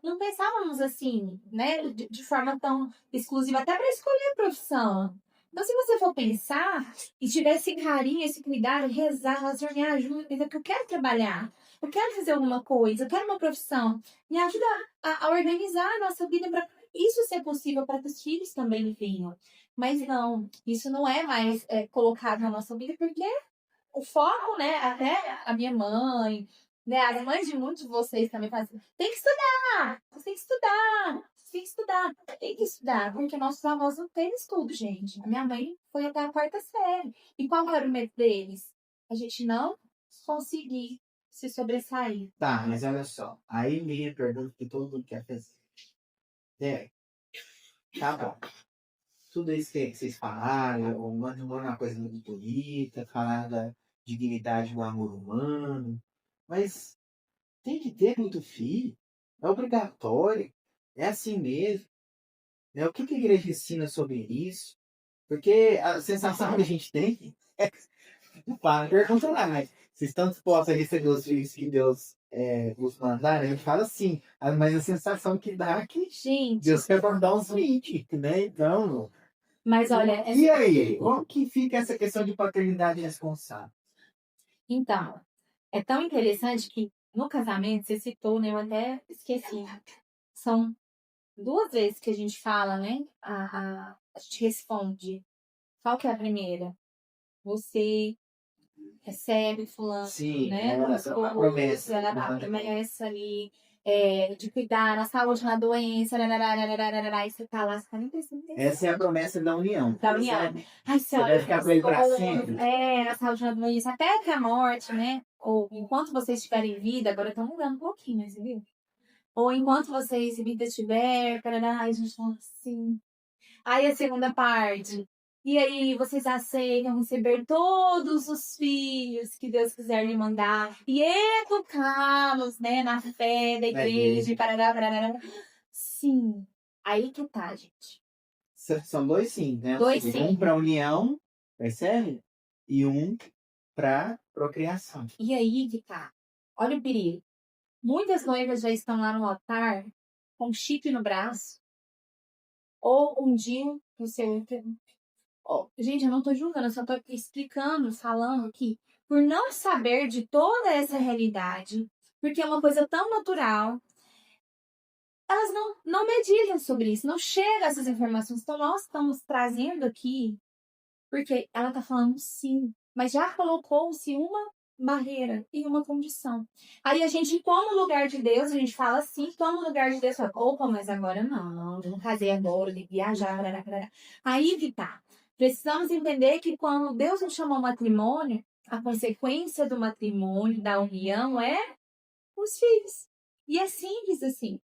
não pensávamos assim, né? De forma tão exclusiva, até para escolher a profissão. Então, se você for pensar e tiver esse carinho, esse cuidado, rezar, razonhar junto, dizer que eu quero trabalhar, eu quero fazer alguma coisa, eu quero uma profissão, me ajuda a organizar a nossa vida para isso ser possível para que os filhos também venham. Mas não, isso não é mais colocado na nossa vida, porque o foco, né? Até a minha mãe, né? As mães de muitos de vocês também fazem. Tem que estudar! Você tem que estudar! Você tem que estudar! Tem que estudar, porque nossos avós não têm estudo, gente. A minha mãe foi até a 4ª série. E qual era o medo deles? A gente não conseguir se sobressair. Tá, mas olha só. Aí me pergunta que todo mundo quer fazer. Tá bom. Tudo isso que vocês falaram, uma coisa muito bonita, falar da dignidade do amor humano, mas tem que ter muito filho, é obrigatório, é assim mesmo. Né? O que a igreja ensina sobre isso? Porque a sensação que a gente tem é Pergunta lá, mas vocês estão dispostos a receber os filhos que Deus vos mandar? Ele fala assim, mas a sensação que dá é que Gente, Deus quer mandar uns 20, né? Então, mas olha, e aí? Como que fica essa questão de paternidade responsável? então, é tão interessante que no casamento, você citou, né? Eu até esqueci. São 2 vezes que a gente fala, né? A gente responde. Qual que é a primeira? Você recebe fulano, Sim, né? a promessa. A promessa ali, de cuidar na saúde, na doença, e você tá lá, você tá nem prestando atenção. Essa é a promessa da união. Da união. Sabe? Ai, Você vai ficar com ele pra sempre. na saúde, na doença, até que a morte, né? Ou enquanto vocês estiverem em vida, agora estão mudando um pouquinho, né, você viu? Ou enquanto vocês em vida estiver, tarará, a gente fala assim. Aí a segunda parte. E aí, vocês aceitam receber todos os filhos que Deus quiser lhe mandar e educá-los, né, na fé da igreja, e parará, parará. Sim. Aí que tá, gente. São dois sim, né? Dois Ou seja, sim. um para união, percebe? E um para procriação. E aí que tá. Olha o perigo. Muitas noivas já estão lá no altar com chip no braço ou um DIU no seu útero. Gente, eu não tô julgando, eu só tô explicando, falando que por não saber de toda essa realidade, porque é uma coisa tão natural, elas não medidam sobre isso, não chegam essas informações. Então, nós estamos trazendo aqui, porque ela tá falando sim, mas já colocou-se uma barreira e uma condição. Aí a gente toma o lugar de Deus, a gente fala sim, toma o lugar de Deus, fala, opa, mas agora não, eu não casei agora, de viajar, blá, blá, blá. Aí que tá. Precisamos entender que quando Deus nos chamou ao matrimônio, a consequência do matrimônio, da união, é os filhos. E é simples assim.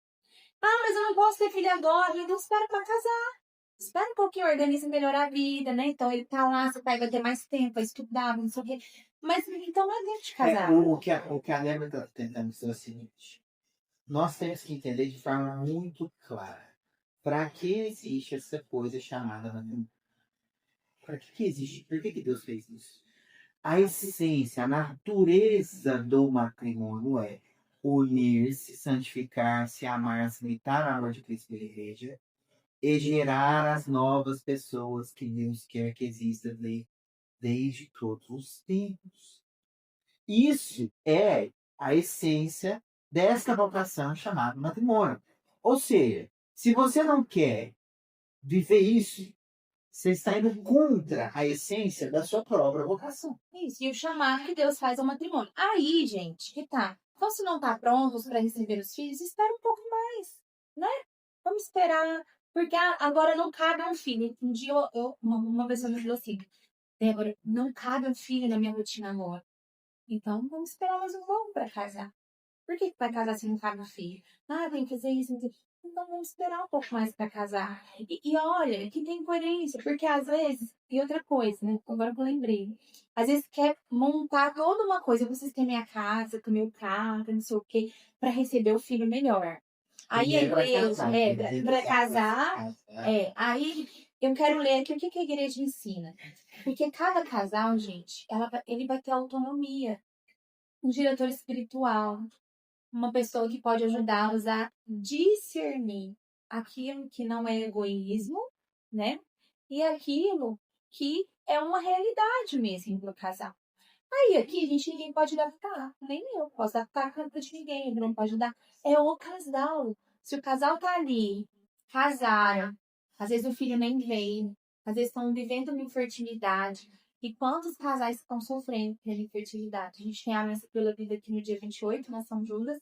Ah, mas eu não posso ter filho agora, então espera para casar. Espera um pouquinho, organiza melhorar a vida, né? Então ele tá lá, seu pai vai ter mais tempo, vai estudar, não sei o quê. Mas então não é dentro de casar. O que a Débora está tentando dizer é o seguinte: nós temos que entender de forma muito clara para que existe essa coisa chamada matrimônio. Para que existe? Por que Deus fez isso? A essência, a natureza do matrimônio é unir-se, santificar-se, amar-se, imitar a amor de Cristo e da igreja e gerar as novas pessoas que Deus quer que existam desde todos os tempos. Isso é a essência desta vocação chamada matrimônio. Ou seja, se você não quer viver isso, você está indo contra a essência da sua própria vocação. Isso, e o chamar que Deus faz ao matrimônio. Aí, gente, que tá. Então, se não tá prontos para receber os filhos, espera um pouco mais, né? Vamos esperar, porque agora não cabe um filho. Um dia uma pessoa me falou assim, Débora, não cabe um filho na minha rotina agora. Então, vamos esperar mais um pouco para casar. Por que vai casar se não cabe um filho? Ah, tem que fazer isso, tem que fazer... Então vamos esperar um pouco mais para casar. E olha, que tem coerência, porque às vezes, e outra coisa, né? Agora que eu lembrei. Às vezes quer montar toda uma coisa, vocês têm minha casa, com meu carro, não sei o quê, para receber o filho melhor. Aí a igreja, para casar, aí eu quero ler aqui o que a igreja ensina. Porque cada casal, gente, ele vai ter autonomia. Um diretor espiritual, uma pessoa que pode ajudá-los a discernir aquilo que não é egoísmo, né? E aquilo que é uma realidade mesmo do casal. Aí aqui, gente, ninguém pode adaptar, nem eu posso adaptar a canto de ninguém, não pode ajudar. É o casal. Se o casal tá ali, casaram, às vezes o filho nem veio, às vezes estão vivendo uma infertilidade. E quantos casais estão sofrendo pela infertilidade? A gente tem a Missa pela Vida aqui no dia 28, na São Judas.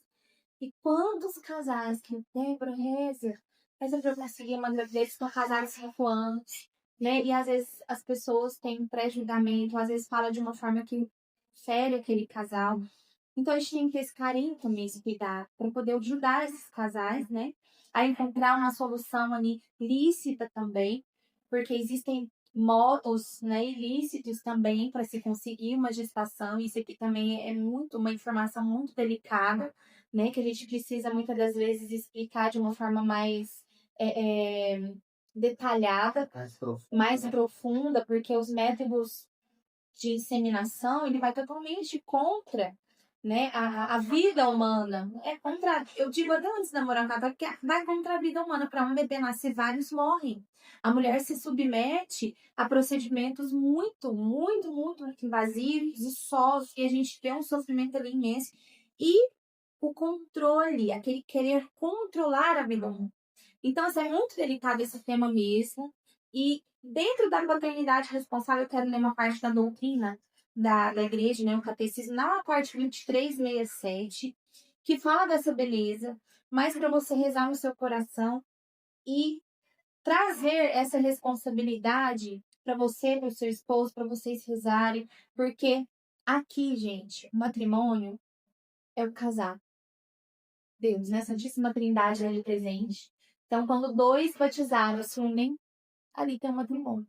E quantos casais que Débora reza pra eu conseguir uma gravidez, estão casados 5 anos, né? E às vezes as pessoas têm pré-julgamento, às vezes fala de uma forma que fere aquele casal. Então a gente tem que ter esse carinho também, esse cuidado, para poder ajudar esses casais, né? A encontrar uma solução ali lícita também, porque existem modos, né, ilícitos também para se conseguir uma gestação. Isso aqui também é uma informação muito delicada, né, que a gente precisa muitas das vezes explicar de uma forma mais detalhada, mais profunda, porque os métodos de inseminação, ele vai totalmente contra, né, a vida humana. É contra, eu digo até antes da namorar casada, porque vai contra a vida humana. Para um bebê nascer, vários morrem. A mulher se submete a procedimentos muito, muito, muito invasivos e sós, e a gente vê um sofrimento ali imenso. E o controle, aquele querer controlar a vida humana. Então, assim, é muito delicado esse tema mesmo. E dentro da paternidade responsável, eu quero ler uma parte da doutrina da igreja, né, o catecismo, na parte 2367, que fala dessa beleza, mas para você rezar no seu coração e trazer essa responsabilidade para você, para o seu esposo, para vocês rezarem, porque aqui, gente, o matrimônio é o casar. Deus, né? Santíssima Trindade ali presente. Então, quando dois batizados se unem, ali tem um matrimônio.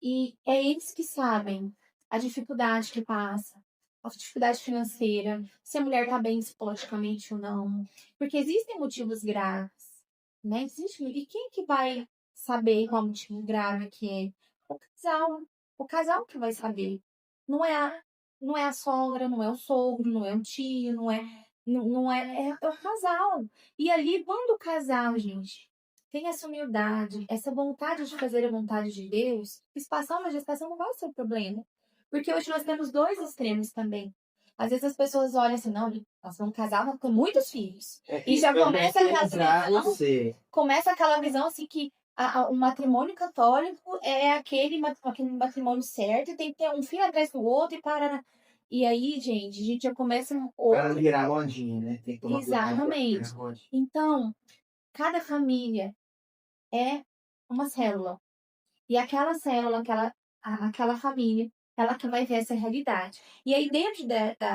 E é eles que sabem a dificuldade que passa, a dificuldade financeira, se a mulher está bem psicologicamente ou não. Porque existem motivos graves, né? E quem que vai saber qual motivo grave que é? O casal. O casal que vai saber. Não é não é a sogra, não é o sogro, não é o tio, é o casal. E ali, quando o casal, gente, tem essa humildade, essa vontade de fazer a vontade de Deus, espaçar uma gestação não vai ser um problema. Porque hoje nós temos dois extremos também. Às vezes as pessoas olham assim, não, nós vamos casar com muitos filhos. E já começa aquela visão assim que o matrimônio católico é aquele matrimônio certo, e tem que ter um filho atrás do outro e para. E aí, gente, a gente já começa. Para virar lojinha, né? Tem que tomar Exatamente. Então, cada família é uma célula. E aquela célula, aquela família, ela que vai ver essa realidade. E aí, dentro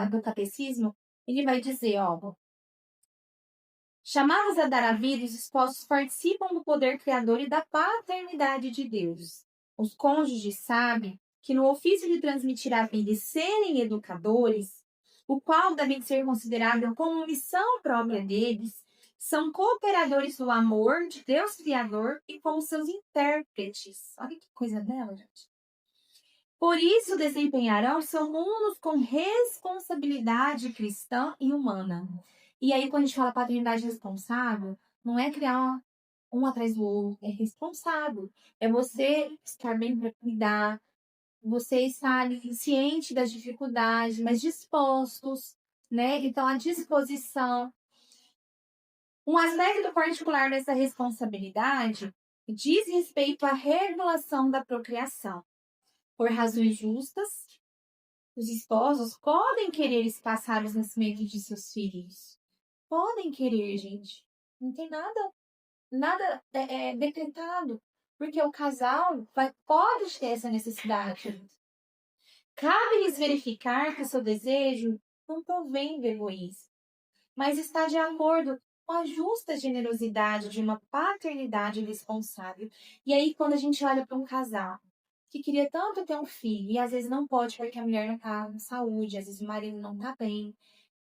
do catecismo, ele vai dizer, ó, chamados a dar a vida, os esposos participam do poder criador e da paternidade de Deus. Os cônjuges sabem que no ofício de transmitir a vida e serem educadores, o qual deve ser considerado como missão própria deles, são cooperadores do amor de Deus Criador e como seus intérpretes. Olha que coisa dela, gente. Por isso desempenharão seu mundos com responsabilidade cristã e humana. E aí, quando a gente fala paternidade responsável, não é criar um atrás do outro, é responsável. É você estar bem para cuidar, você estar ali ciente das dificuldades, mas dispostos, né? Então, a disposição. Um aspecto particular dessa responsabilidade diz respeito à regulação da procriação. Por razões justas, os esposos podem querer espaçar os nascimentos de seus filhos. Podem querer, gente. Não tem nada decretado. Porque o casal pode ter essa necessidade. Cabe-lhes verificar que o seu desejo não provém do egoísmo, mas está de acordo com a justa generosidade de uma paternidade responsável. E aí, quando a gente olha para um casal que queria tanto ter um filho e às vezes não pode porque a mulher não está com saúde, às vezes o marido não está bem,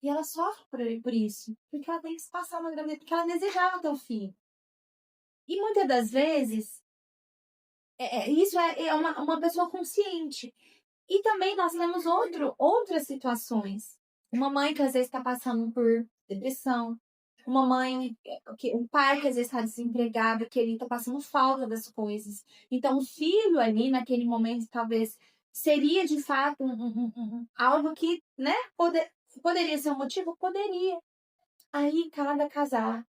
e ela sofre por isso, porque ela tem que passar uma gravidez, porque ela desejava ter um filho. E muitas das vezes, isso é uma pessoa consciente. E também nós temos outras situações. Uma mãe que às vezes está passando por depressão. Uma mãe, um pai que às vezes está desempregado, que ele está passando falta das coisas. Então, o filho ali, naquele momento, talvez seria de fato algo que, né, poderia ser um motivo? Poderia. Aí, cada casal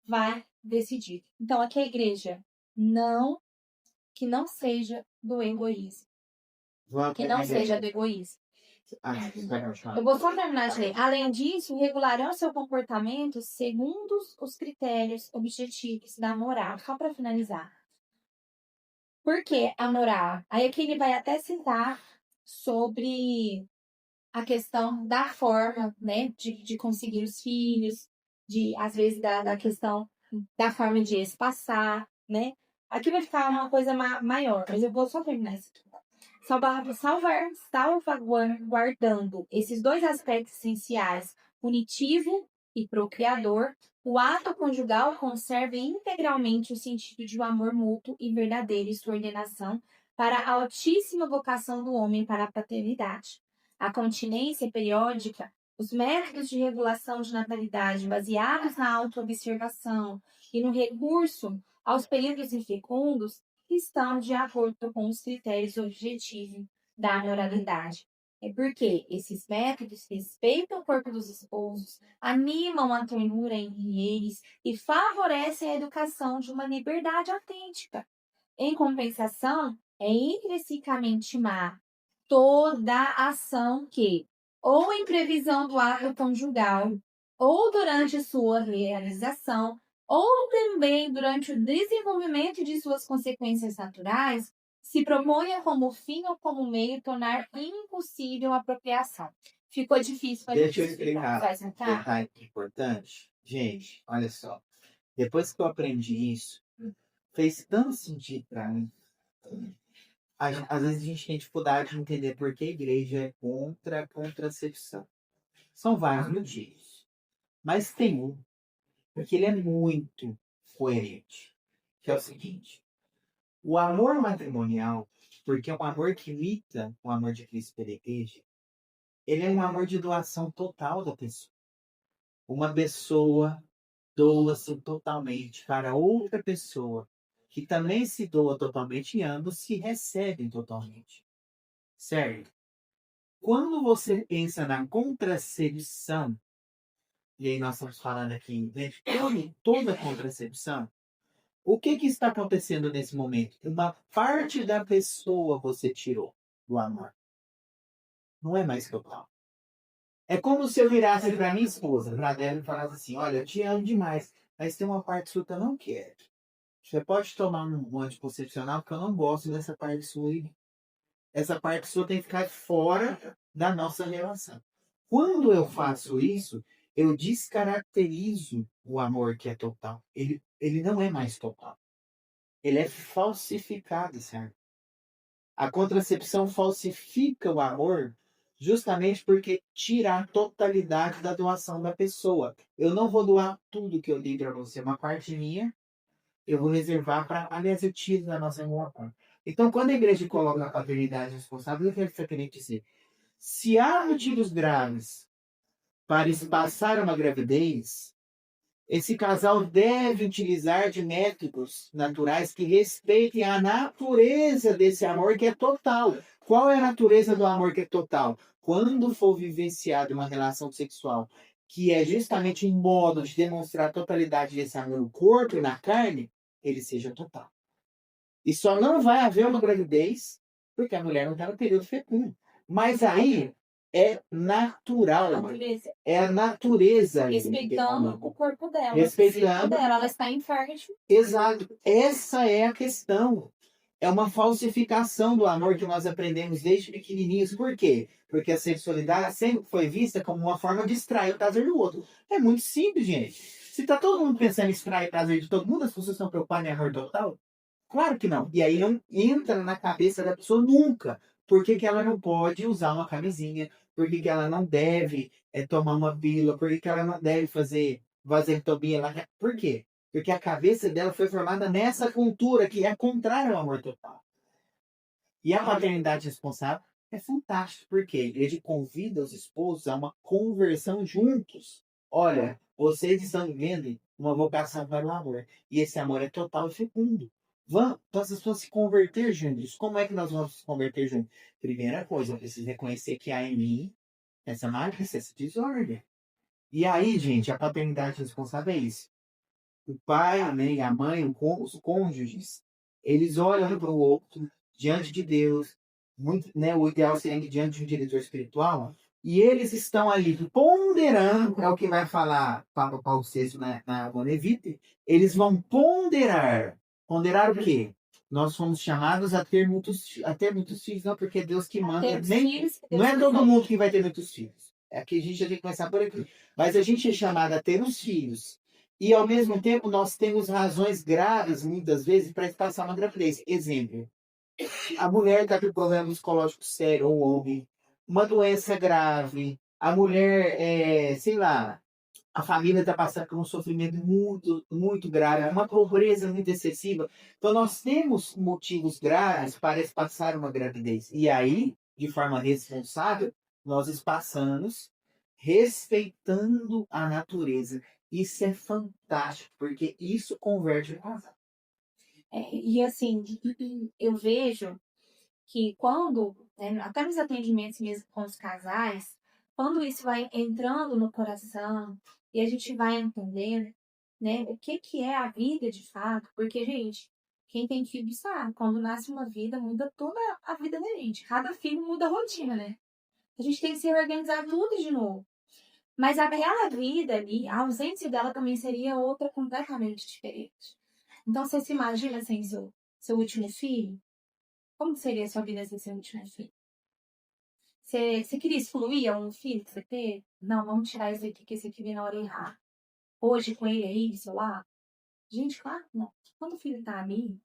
vai decidir. Então, aqui a igreja, que não seja do egoísmo. Que não seja do egoísmo. Eu vou só terminar de ler. Além disso, regularão seu comportamento segundo os critérios objetivos da moral. Só para finalizar. Por que a moral? Aí aqui ele vai até citar sobre a questão da forma, né, de conseguir os filhos, às vezes, da questão da forma de espaçar, né? Aqui vai ficar uma coisa maior, mas eu vou só terminar isso aqui. Salvaguardando esses dois aspectos essenciais, punitivo e procriador, o ato conjugal conserva integralmente o sentido de um amor mútuo e verdadeiro e sua ordenação para a altíssima vocação do homem para a paternidade. A continência periódica, os métodos de regulação de natalidade baseados na autoobservação e no recurso aos períodos infecundos estão de acordo com os critérios objetivos da moralidade. É porque esses métodos respeitam o corpo dos esposos, animam a ternura entre eles e favorecem a educação de uma liberdade autêntica. Em compensação, é intrinsecamente má toda ação que, ou em previsão do ato conjugal, ou durante sua realização, ou também durante o desenvolvimento de suas consequências naturais, se proponha como fim ou como meio tornar impossível a apropriação. Ficou difícil para Deixa eu explicar. Vai sentar? Detalhe importante. Gente, olha só. Depois que eu aprendi isso, fez tanto sentido para mim. Às vezes a gente tem dificuldade de entender por que a igreja é contra a contracepção. São vários motivos. Mas tem um, porque ele é muito coerente. Que é o seguinte. O amor matrimonial, porque é um amor que imita o amor de Cristo pela igreja, ele é um amor de doação total da pessoa. Uma pessoa doa-se totalmente para outra pessoa, que também se doa totalmente e ambos se recebem totalmente. Certo? Quando você pensa na contracepção, e aí nós estamos falando aqui de toda contracepção, o que está acontecendo nesse momento? Uma parte da pessoa você tirou do amor. Não é mais total. É como se eu virasse para minha esposa, para dela, e falasse assim: olha, eu te amo demais, mas tem uma parte sua que eu não quero. Você pode tomar um anticoncepcional, porque eu não gosto dessa parte sua. Essa parte sua tem que ficar fora da nossa relação. Quando eu faço isso, eu descaracterizo o amor que é total. Ele não é mais total. Ele é falsificado, certo? A contracepção falsifica o amor justamente porque tira a totalidade da doação da pessoa. Eu não vou doar tudo que eu dei para você, uma parte minha, eu vou reservar para. Aliás, eu tiro da nossa relação. Então, quando a igreja coloca a paternidade responsável, o que ele está querendo dizer? Se há motivos graves para espaçar uma gravidez, esse casal deve utilizar de métodos naturais que respeitem a natureza desse amor que é total. Qual é a natureza do amor que é total? Quando for vivenciado uma relação sexual que é justamente um modo de demonstrar a totalidade desse amor no corpo e na carne, ele seja total. E só não vai haver uma gravidez porque a mulher não está no período fecundo. Mas aí é natural. É a natureza. Respeitando o corpo dela. Respeitando. Ela está infértil. Exato. Essa é a questão. É uma falsificação do amor que nós aprendemos desde pequenininhos. Por quê? Porque a sexualidade sempre foi vista como uma forma de extrair o prazer do outro. É muito simples, gente. Se tá todo mundo pensando em extrair o prazer de todo mundo, as pessoas estão preocupadas em amor total? Claro que não. E aí não entra na cabeça da pessoa nunca. Por que ela não pode usar uma camisinha? Por que ela não deve tomar uma pílula? Por que ela não deve fazer vasectomia? Por quê? Porque a cabeça dela foi formada nessa cultura que é contrária ao amor total. E a paternidade responsável é fantástico, porque ele convida os esposos a uma conversão juntos. Olha, vocês estão vivendo uma vocação para o amor. E esse amor é total e fecundo. Vamos, as pessoas se converter juntos. Como é que nós vamos se converter juntos? Primeira coisa, eu preciso reconhecer que há em mim essa marca, essa desordem. E aí, gente, a paternidade responsável é isso. O pai, a mãe, os cônjuges, eles olham para o outro diante de Deus, muito, né, o ideal seria diante de um diretor espiritual, e eles estão ali ponderando, é o que vai falar Papa Paulo VI na Bonevite, eles vão ponderar. Ponderar o quê? Nós fomos chamados a ter muitos filhos, não porque é Deus que manda, não é todo mundo que vai ter muitos filhos. É que a gente já tem que começar por aqui. Mas a gente é chamado a ter os filhos. E, ao mesmo tempo, nós temos razões graves, muitas vezes, para espaçar uma gravidez. Exemplo, a mulher está com problema psicológico sério, ou o homem, uma doença grave, a mulher, sei lá, a família está passando por um sofrimento muito, muito grave, uma pobreza muito excessiva. Então, nós temos motivos graves para espaçar uma gravidez. E aí, de forma responsável, nós espaçamos respeitando a natureza. Isso é fantástico, porque isso converte o casal. E assim, eu vejo que quando, né, até nos atendimentos mesmo com os casais, quando isso vai entrando no coração e a gente vai entendendo, né, o que que é a vida de fato, porque, gente, quem tem filho sabe, quando nasce uma vida, muda toda a vida da gente. Cada filho muda a rotina, né? A gente tem que se organizar tudo de novo. Mas aquela vida ali, a ausência dela também seria outra completamente diferente. Então, você se imagina sem seu último filho? Como seria a sua vida sem seu último filho? Você queria excluir um filho que você teve? Não, vamos tirar esse aqui, que esse aqui vem na hora errada. Hoje, com ele aí, do seu lado? Gente, claro que não. Quando o filho tá ali,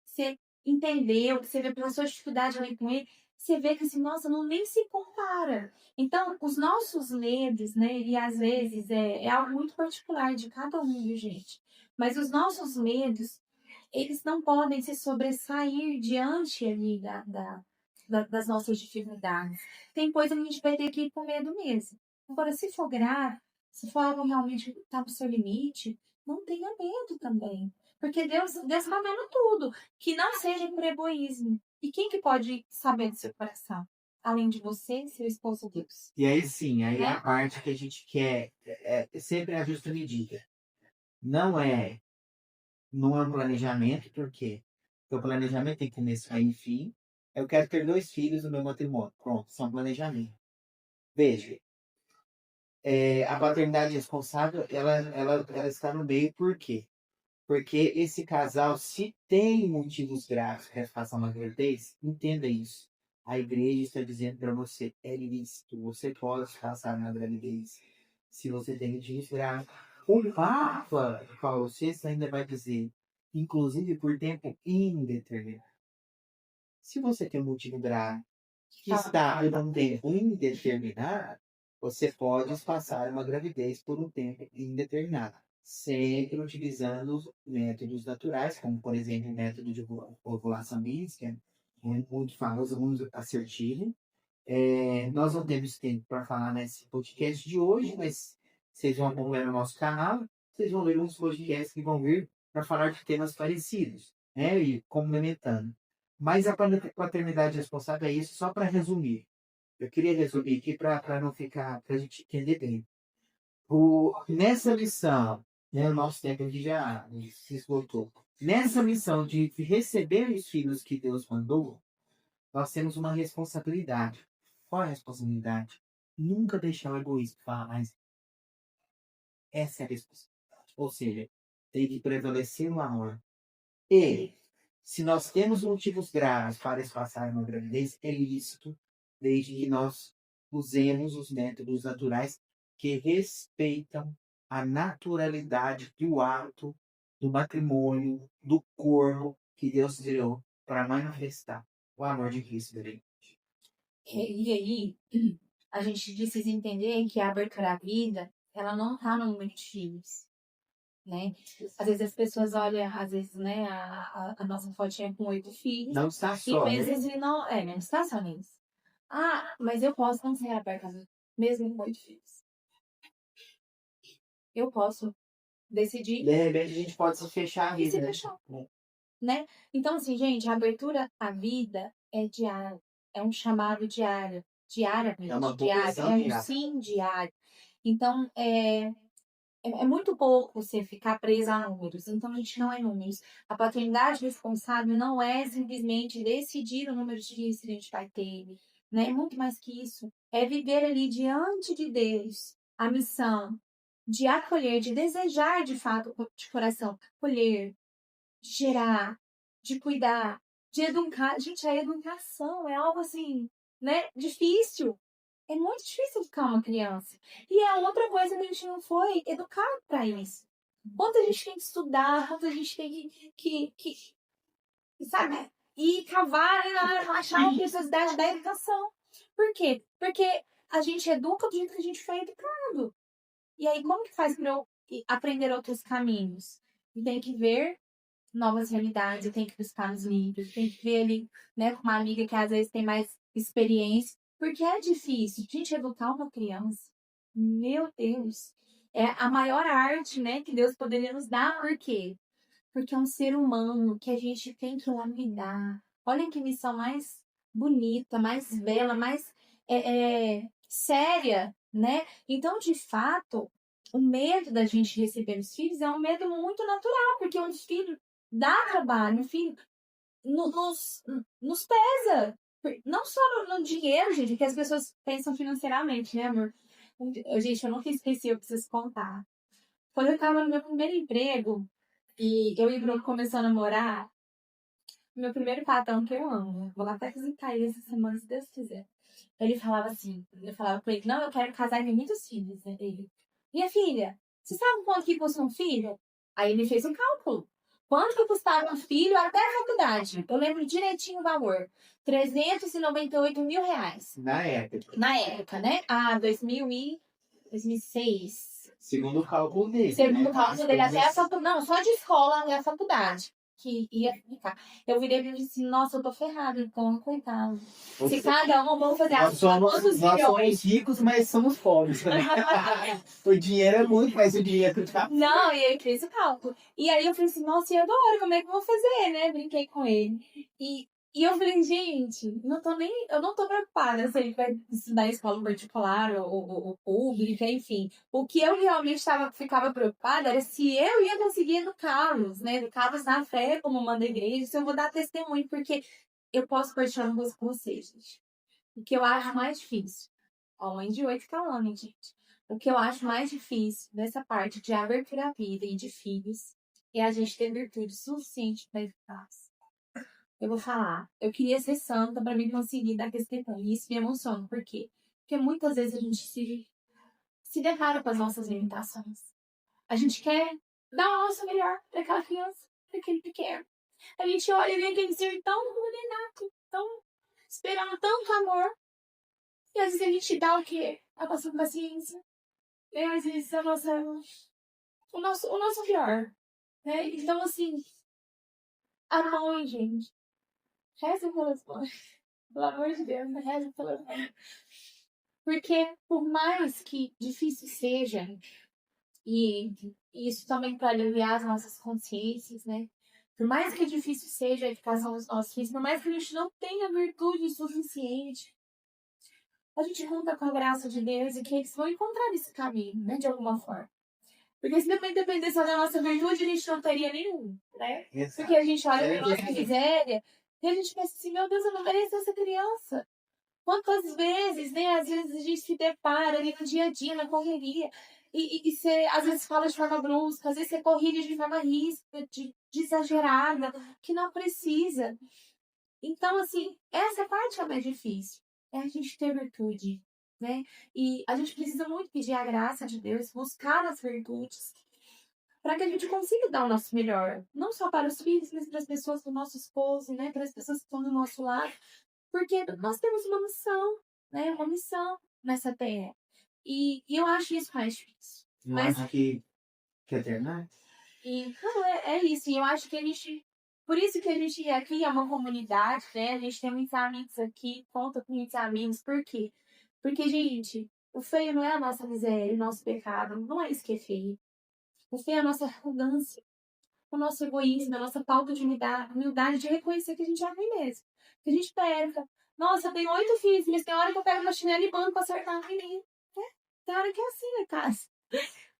você entendeu, você vê pela sua dificuldade ali com ele, você vê que assim, nossa, não nem se compara. Então, os nossos medos, né, e às vezes é algo muito particular de cada um, viu, gente? Mas os nossos medos, eles não podem se sobressair diante ali das nossas dificuldades. Tem coisa que a gente vai ter que ir com medo mesmo. Agora, se for grave, se for algo realmente que está no seu limite, não tenha medo também. Porque Deus está vendo tudo. Que não seja por egoísmo. E quem que pode saber do seu coração? Além de você, seu esposo Deus. E aí sim, aí a Né? parte que a gente quer sempre a justa medida. Não é, não é um planejamento, por quê? Porque o planejamento tem começo, meio e fim. Eu quero ter 2 filhos no meu matrimônio. Pronto, isso é um planejamento. Veja, a paternidade responsável, ela está no meio, por quê? Porque esse casal, se tem motivos graves para passar uma gravidez, entenda isso. A igreja está dizendo para você, é lícito, você pode passar uma gravidez. Se você tem motivos graves. O Papa Paulo VI ainda vai dizer, inclusive por tempo indeterminado. Se você tem um motivo grave que está por um tempo indeterminado, você pode passar uma gravidez por um tempo indeterminado, sempre utilizando os métodos naturais, como, por exemplo, o método de ovulação mística, muito famoso, muito assertivo. Nós não temos tempo para falar nesse podcast de hoje, mas vocês vão acompanhar no nosso canal, vocês vão ver uns podcasts que vão vir para falar de temas parecidos, né? E complementando. Mas a paternidade responsável é isso, só para resumir. Eu queria resumir aqui para não ficar, para a gente entender bem. Nessa missão, né, o nosso tempo aqui já se esgotou. Nessa missão de receber os filhos que Deus mandou, nós temos uma responsabilidade. Qual é a responsabilidade? Nunca deixar o egoísmo falar mais. Essa é a responsabilidade. Ou seja, tem que prevalecer o amor. E, se nós temos motivos graves para espaçar uma gravidez, é lícito, desde que nós usemos os métodos naturais que respeitam a naturalidade do ato, do matrimônio, do corpo que Deus criou para manifestar o amor de Cristo. E aí, a gente precisa entender que a abertura à vida, ela não está no número de filhos. Né? Às vezes as pessoas olham, às vezes, né, a nossa fotinha com 8 filhos. Não está E só, né? vezes não, não está só nisso. Ah, mas eu posso não ser aberta mesmo com 8 filhos. Eu posso decidir De repente a gente pode se fechar a e se vida, fechar, né? Então, assim, gente, a abertura à vida é diária. É um chamado diário. Diariamente. É uma Diário. vocação É um diária. sim diário. Então, é muito pouco você ficar presa a números. Então, a gente não é números. A paternidade responsável não é simplesmente decidir o número de filhos que a gente vai ter. Né? É muito mais que isso. É viver ali diante de Deus a missão de acolher, de desejar de fato, de coração, acolher, de gerar, de cuidar, de educar. Gente, a educação é algo assim, né? Difícil. É muito difícil educar uma criança. E é outra coisa que a gente não foi educado para isso. Quanto a gente tem que estudar, quanto a gente tem sabe, ir cavar, achar a necessidade da educação. Por quê? Porque a gente educa do jeito que a gente foi educado. E aí, como que faz para eu aprender outros caminhos? Tem que ver novas realidades, eu tenho que buscar nos livros, eu tenho que ver ali, né, com uma amiga que às vezes tem mais experiência, porque é difícil. Gente, educar uma criança, meu Deus, é a maior arte, né, que Deus poderia nos dar, por quê? Porque é um ser humano que a gente tem que lapidar. Olha que missão mais bonita, mais bela, mais séria, né? Então, de fato, o medo da gente receber os filhos é um medo muito natural, porque um filho dá trabalho, um filho nos pesa. Não só no dinheiro, gente, que as pessoas pensam financeiramente, né, amor? Gente, eu nunca esqueci, eu preciso contar. Quando eu estava no meu primeiro emprego, e eu e o Bruno começou a namorar, meu primeiro patrão que eu amo, vou lá até visitar ele essa semana, se Deus quiser. Ele falava assim, eu falava pra ele, não, eu quero casar e ter muitos filhos, né? Ele, minha filha, você sabe quanto que custa um filho? Aí ele fez um cálculo. Quanto que custava um filho até a faculdade? Eu lembro direitinho o valor. 398 mil reais. Na época. Na época, né? Ah, 2006. Segundo o cálculo dele. Segundo né? o cálculo dele, até a faculdade. Não, só de escola até a faculdade. Que ia ficar. Eu virei e disse, assim, nossa, eu tô ferrado, então, coitado. Se cada um, vamos fazer Nós somos ricos, mas somos pobres também. O dinheiro é muito, mas o dinheiro tá. Não, e aí fez o cálculo. E aí eu falei assim, nossa, e agora? Como é que eu vou fazer, né? Brinquei com ele. E eu falei, gente, eu não tô preocupada se ele vai estudar em escola particular ou pública, enfim. O que eu realmente ficava preocupada era se eu ia conseguir educá-los, né? Educá-los na fé, como manda a igreja, se eu vou dar testemunho, porque eu posso partilhar uma coisa com vocês, gente. O que eu acho mais difícil, ó, mãe de 8 calando, gente. O que eu acho mais difícil nessa parte de abertura à vida e de filhos é a gente ter virtude suficiente para educá-los. Eu vou falar, eu queria ser santa para mim conseguir dar aquele testemunho. E isso me emociona. Por quê? Porque muitas vezes a gente se depara com as nossas limitações. A gente quer dar o nosso melhor para aquela criança, para aquele pequeno. A gente olha e vê aquele ser tão vulnerável, tão esperando tanto amor. E às vezes a gente dá o quê? A nossa paciência. E às vezes o nosso pior. Né? Então, assim, a mãe, gente. Reza pelas mães. Pelo amor de Deus, reza pelas mães. Porque, por mais que difícil seja, e isso também para aliviar as nossas consciências, né? Por mais que difícil seja a educação dos nossos filhos, por mais que a gente não tenha virtude suficiente, a gente conta com a graça de Deus e que eles vão encontrar esse caminho, né? De alguma forma. Porque se dependesse só da nossa virtude, a gente não teria nenhum, né? Exato. Porque a gente olha pra nossa miséria e a gente pensa assim, meu Deus, eu não mereço essa criança. Quantas vezes, né? Às vezes a gente se depara ali no dia a dia, na correria, e você às vezes fala de forma brusca, às vezes você corrige de forma ríspida, de exagerada, que não precisa. Então, assim, essa parte é a mais difícil. É a gente ter virtude, né? E a gente precisa muito pedir a graça de Deus, buscar as virtudes, para que a gente consiga dar o nosso melhor. Não só para os filhos, mas para as pessoas do nosso esposo, né? Para as pessoas que estão do nosso lado. Porque nós temos uma missão, né? Uma missão nessa terra. E eu acho isso mais difícil. Não Mas, acho que quer terminar? e, não, é isso. E eu acho que a gente. Por isso que a gente aqui é uma comunidade, né? A gente tem muitos amigos aqui, conta com muitos amigos. Por quê? Porque, gente, o feio não é a nossa miséria, o nosso pecado. Não é isso que é feio. O feio é a nossa arrogância, o nosso egoísmo, a nossa falta de humildade de reconhecer que a gente é ruim mesmo. Que a gente peca. Nossa, eu tenho 8 filhos, mas tem hora que eu pego uma chinela e banco pra acertar um menino. Tem hora que é assim na casa.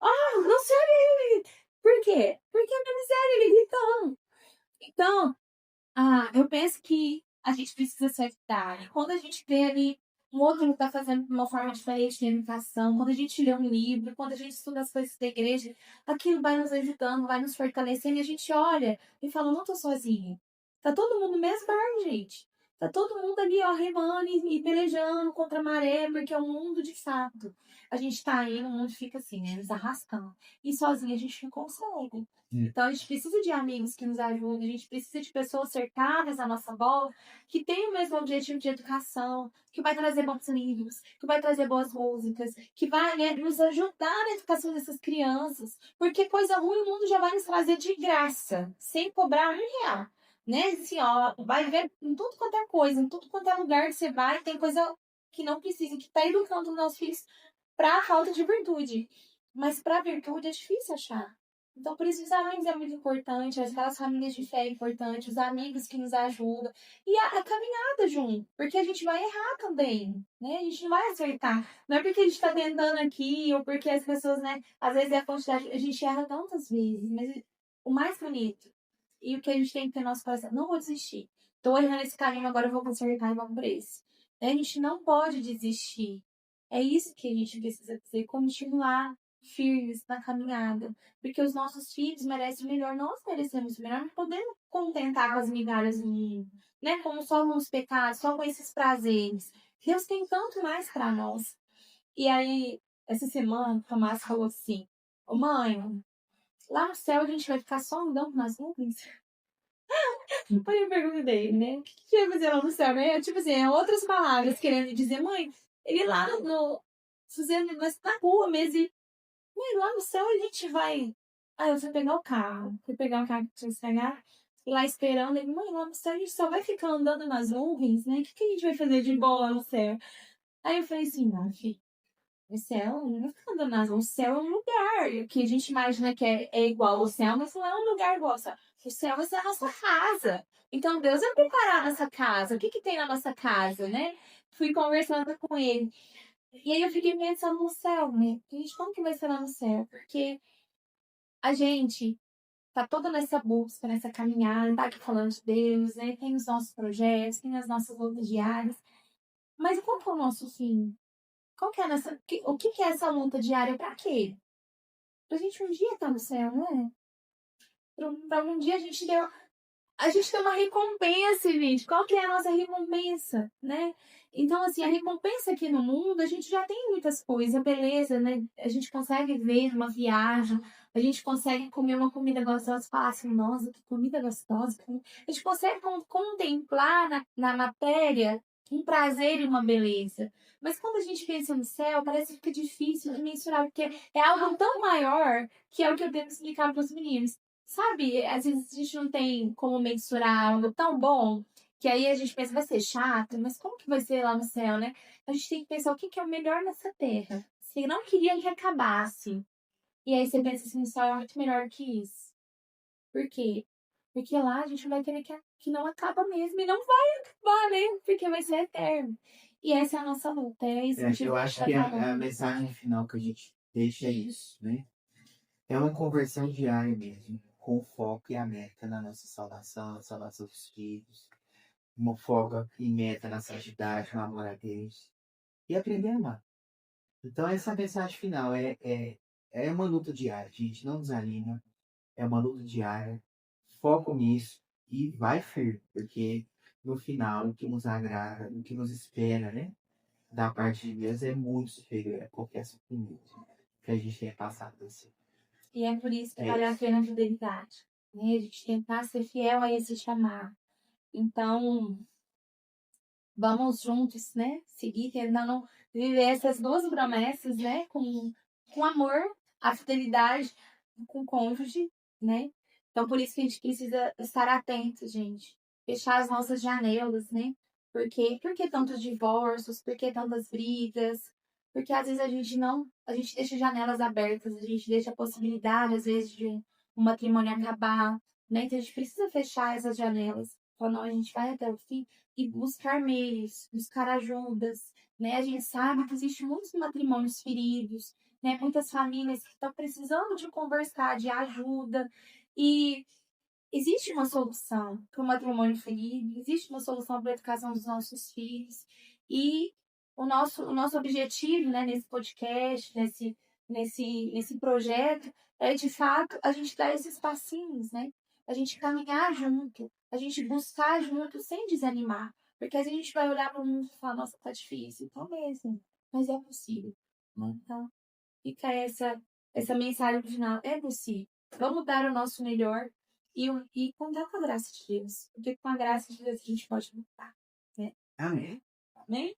Ah, não sei. Por quê? Porque a minha miséria, ele gritando. Então, eu penso que a gente precisa se evitar. Quando a gente vê ali um outro que está fazendo de uma forma diferente de educação, quando a gente lê um livro, quando a gente estuda as coisas da igreja, aquilo vai nos ajudando, vai nos fortalecendo, e a gente olha e fala, não tô sozinha. Tá todo mundo no mesmo barco, gente. Tá todo mundo ali, ó, remando e pelejando contra a maré, porque é o mundo de fato. A gente tá aí, o mundo fica assim, né, nos arrastando. E sozinho a gente não consegue. Então a gente precisa de amigos que nos ajudem, a gente precisa de pessoas cercadas à nossa volta, que têm o mesmo objetivo de educação, que vai trazer bons livros, que vai trazer boas músicas, que vai, né, nos ajudar na educação dessas crianças. Porque coisa ruim o mundo já vai nos trazer de graça, sem cobrar R$ 1, né? Assim, ó, vai ver em tudo quanto é coisa, em tudo quanto é lugar que você vai, tem coisa que não precisa, que tá educando os nossos filhos pra falta de virtude. Mas pra virtude é difícil achar. Então, por isso, os amigos é muito importante, aquelas famílias de fé é importante, os amigos que nos ajudam. E a caminhada junto, porque a gente vai errar também, né? A gente não vai acertar. Não é porque a gente tá tentando aqui, ou porque as pessoas, né? Às vezes é a quantidade, a gente erra tantas vezes, mas o mais bonito e o que a gente tem que ter no nosso coração, não vou desistir. Tô errando esse caminho, agora eu vou consertar e vamos pra esse. A gente não pode desistir. É isso que a gente precisa fazer, continuar firmes na caminhada. Porque os nossos filhos merecem o melhor, nós merecemos o melhor, não podemos contentar com as migalhas do mundo, né? Como só com os pecados, só com esses prazeres. Deus tem tanto mais para nós. E aí, essa semana, o Tomás falou assim: Ô mãe, lá no céu a gente vai ficar só andando nas nuvens? Aí eu perguntei, né? O que vai fazer lá no céu, né? Tipo assim, é outras palavras querendo dizer, mãe, ele lá fazendo na rua mesmo. E, mãe, lá no céu a gente vai. Aí eu fui pegar o carro. Fui pegar o carro que tinha que pegar. Lá esperando. Ele, mãe, lá no céu a gente só vai ficar andando nas nuvens, né? O que a gente vai fazer de bom lá no céu? Aí eu falei assim, não, filho. O céu não é ficar andando nas nuvens. O céu é um lugar que a gente imagina que é igual ao céu, mas não é um lugar igual ao céu. O céu vai ser a nossa casa. Então Deus vai preparar a nossa casa. O que tem na nossa casa, né? Fui conversando com ele. E aí eu fiquei pensando no céu, né? Gente, como que vai ser lá no céu? Porque a gente tá toda nessa busca, nessa caminhada, tá aqui falando de Deus, né? Tem os nossos projetos, tem as nossas lutas diárias. Mas qual que é o nosso fim? Qual que é o que é essa luta diária pra quê? Pra gente um dia estar no céu, né? Pra um dia a gente ter uma recompensa, gente. Qual que é a nossa recompensa, né? Então, assim, a recompensa aqui no mundo, a gente já tem muitas coisas, beleza, né? A gente consegue ver uma viagem, a gente consegue comer uma comida gostosa, falar assim, nossa, que comida gostosa. A gente consegue contemplar na matéria um prazer e uma beleza. Mas quando a gente pensa no céu, parece que fica difícil de mensurar, porque é algo tão maior que é o que eu tento explicar para os meninos. Sabe, às vezes a gente não tem como mensurar algo tão bom, que aí a gente pensa, vai ser chato, mas como que vai ser lá no céu, né? A gente tem que pensar o que é o melhor nessa terra. Você não queria que acabasse. E aí você pensa assim, o céu é muito melhor que isso. Por quê? Porque lá a gente vai querer que não acaba mesmo. E não vai acabar, né? Porque vai ser eterno. E essa é a nossa luta. É isso que a gente Eu acho tá que a falando. mensagem final que a gente deixa é isso, né? É uma conversão diária mesmo, com foco e a meta na nossa salvação, na salvação dos filhos, uma foco e meta na santidade, no amor a Deus e aprender a amar. Então, essa mensagem final é uma luta diária, gente. Não desanima, é uma luta diária. Foco nisso e vai firme, porque no final o que nos agrada, o que nos espera, né, da parte de Deus é muito superior a qualquer sofrimento que a gente tenha passado assim. E é por isso que É vale a isso. pena a fidelidade. Né? A gente tentar ser fiel a esse chamado. Então, vamos juntos, né? Seguir, tentando viver essas duas promessas, né? Com amor, a fidelidade com o cônjuge, né? Então, por isso que a gente precisa estar atento, gente. Fechar as nossas janelas, né? Por que tantos divórcios? Por que tantas brigas? Porque às vezes a gente deixa janelas abertas, a gente deixa a possibilidade, às vezes, de um matrimônio acabar, né? Então a gente precisa fechar essas janelas. Falar, não, a gente vai até o fim e buscar meios, buscar ajudas, né? A gente sabe que existe muitos matrimônios feridos, né? Muitas famílias que estão precisando de conversar, de ajuda. E existe uma solução para o matrimônio ferido, existe uma solução para a educação dos nossos filhos. E o nosso objetivo, né, nesse podcast, nesse projeto, é de fato a gente dar esses passinhos, né? A gente caminhar junto, a gente buscar junto sem desanimar. Porque às vezes a gente vai olhar para o mundo e falar, nossa, tá difícil. Então mesmo, mas é possível. Então, fica essa mensagem final. É possível. Vamos dar o nosso melhor e contar com a graça de Deus. Porque com a graça de Deus a gente pode lutar. Né? Amém. Amém?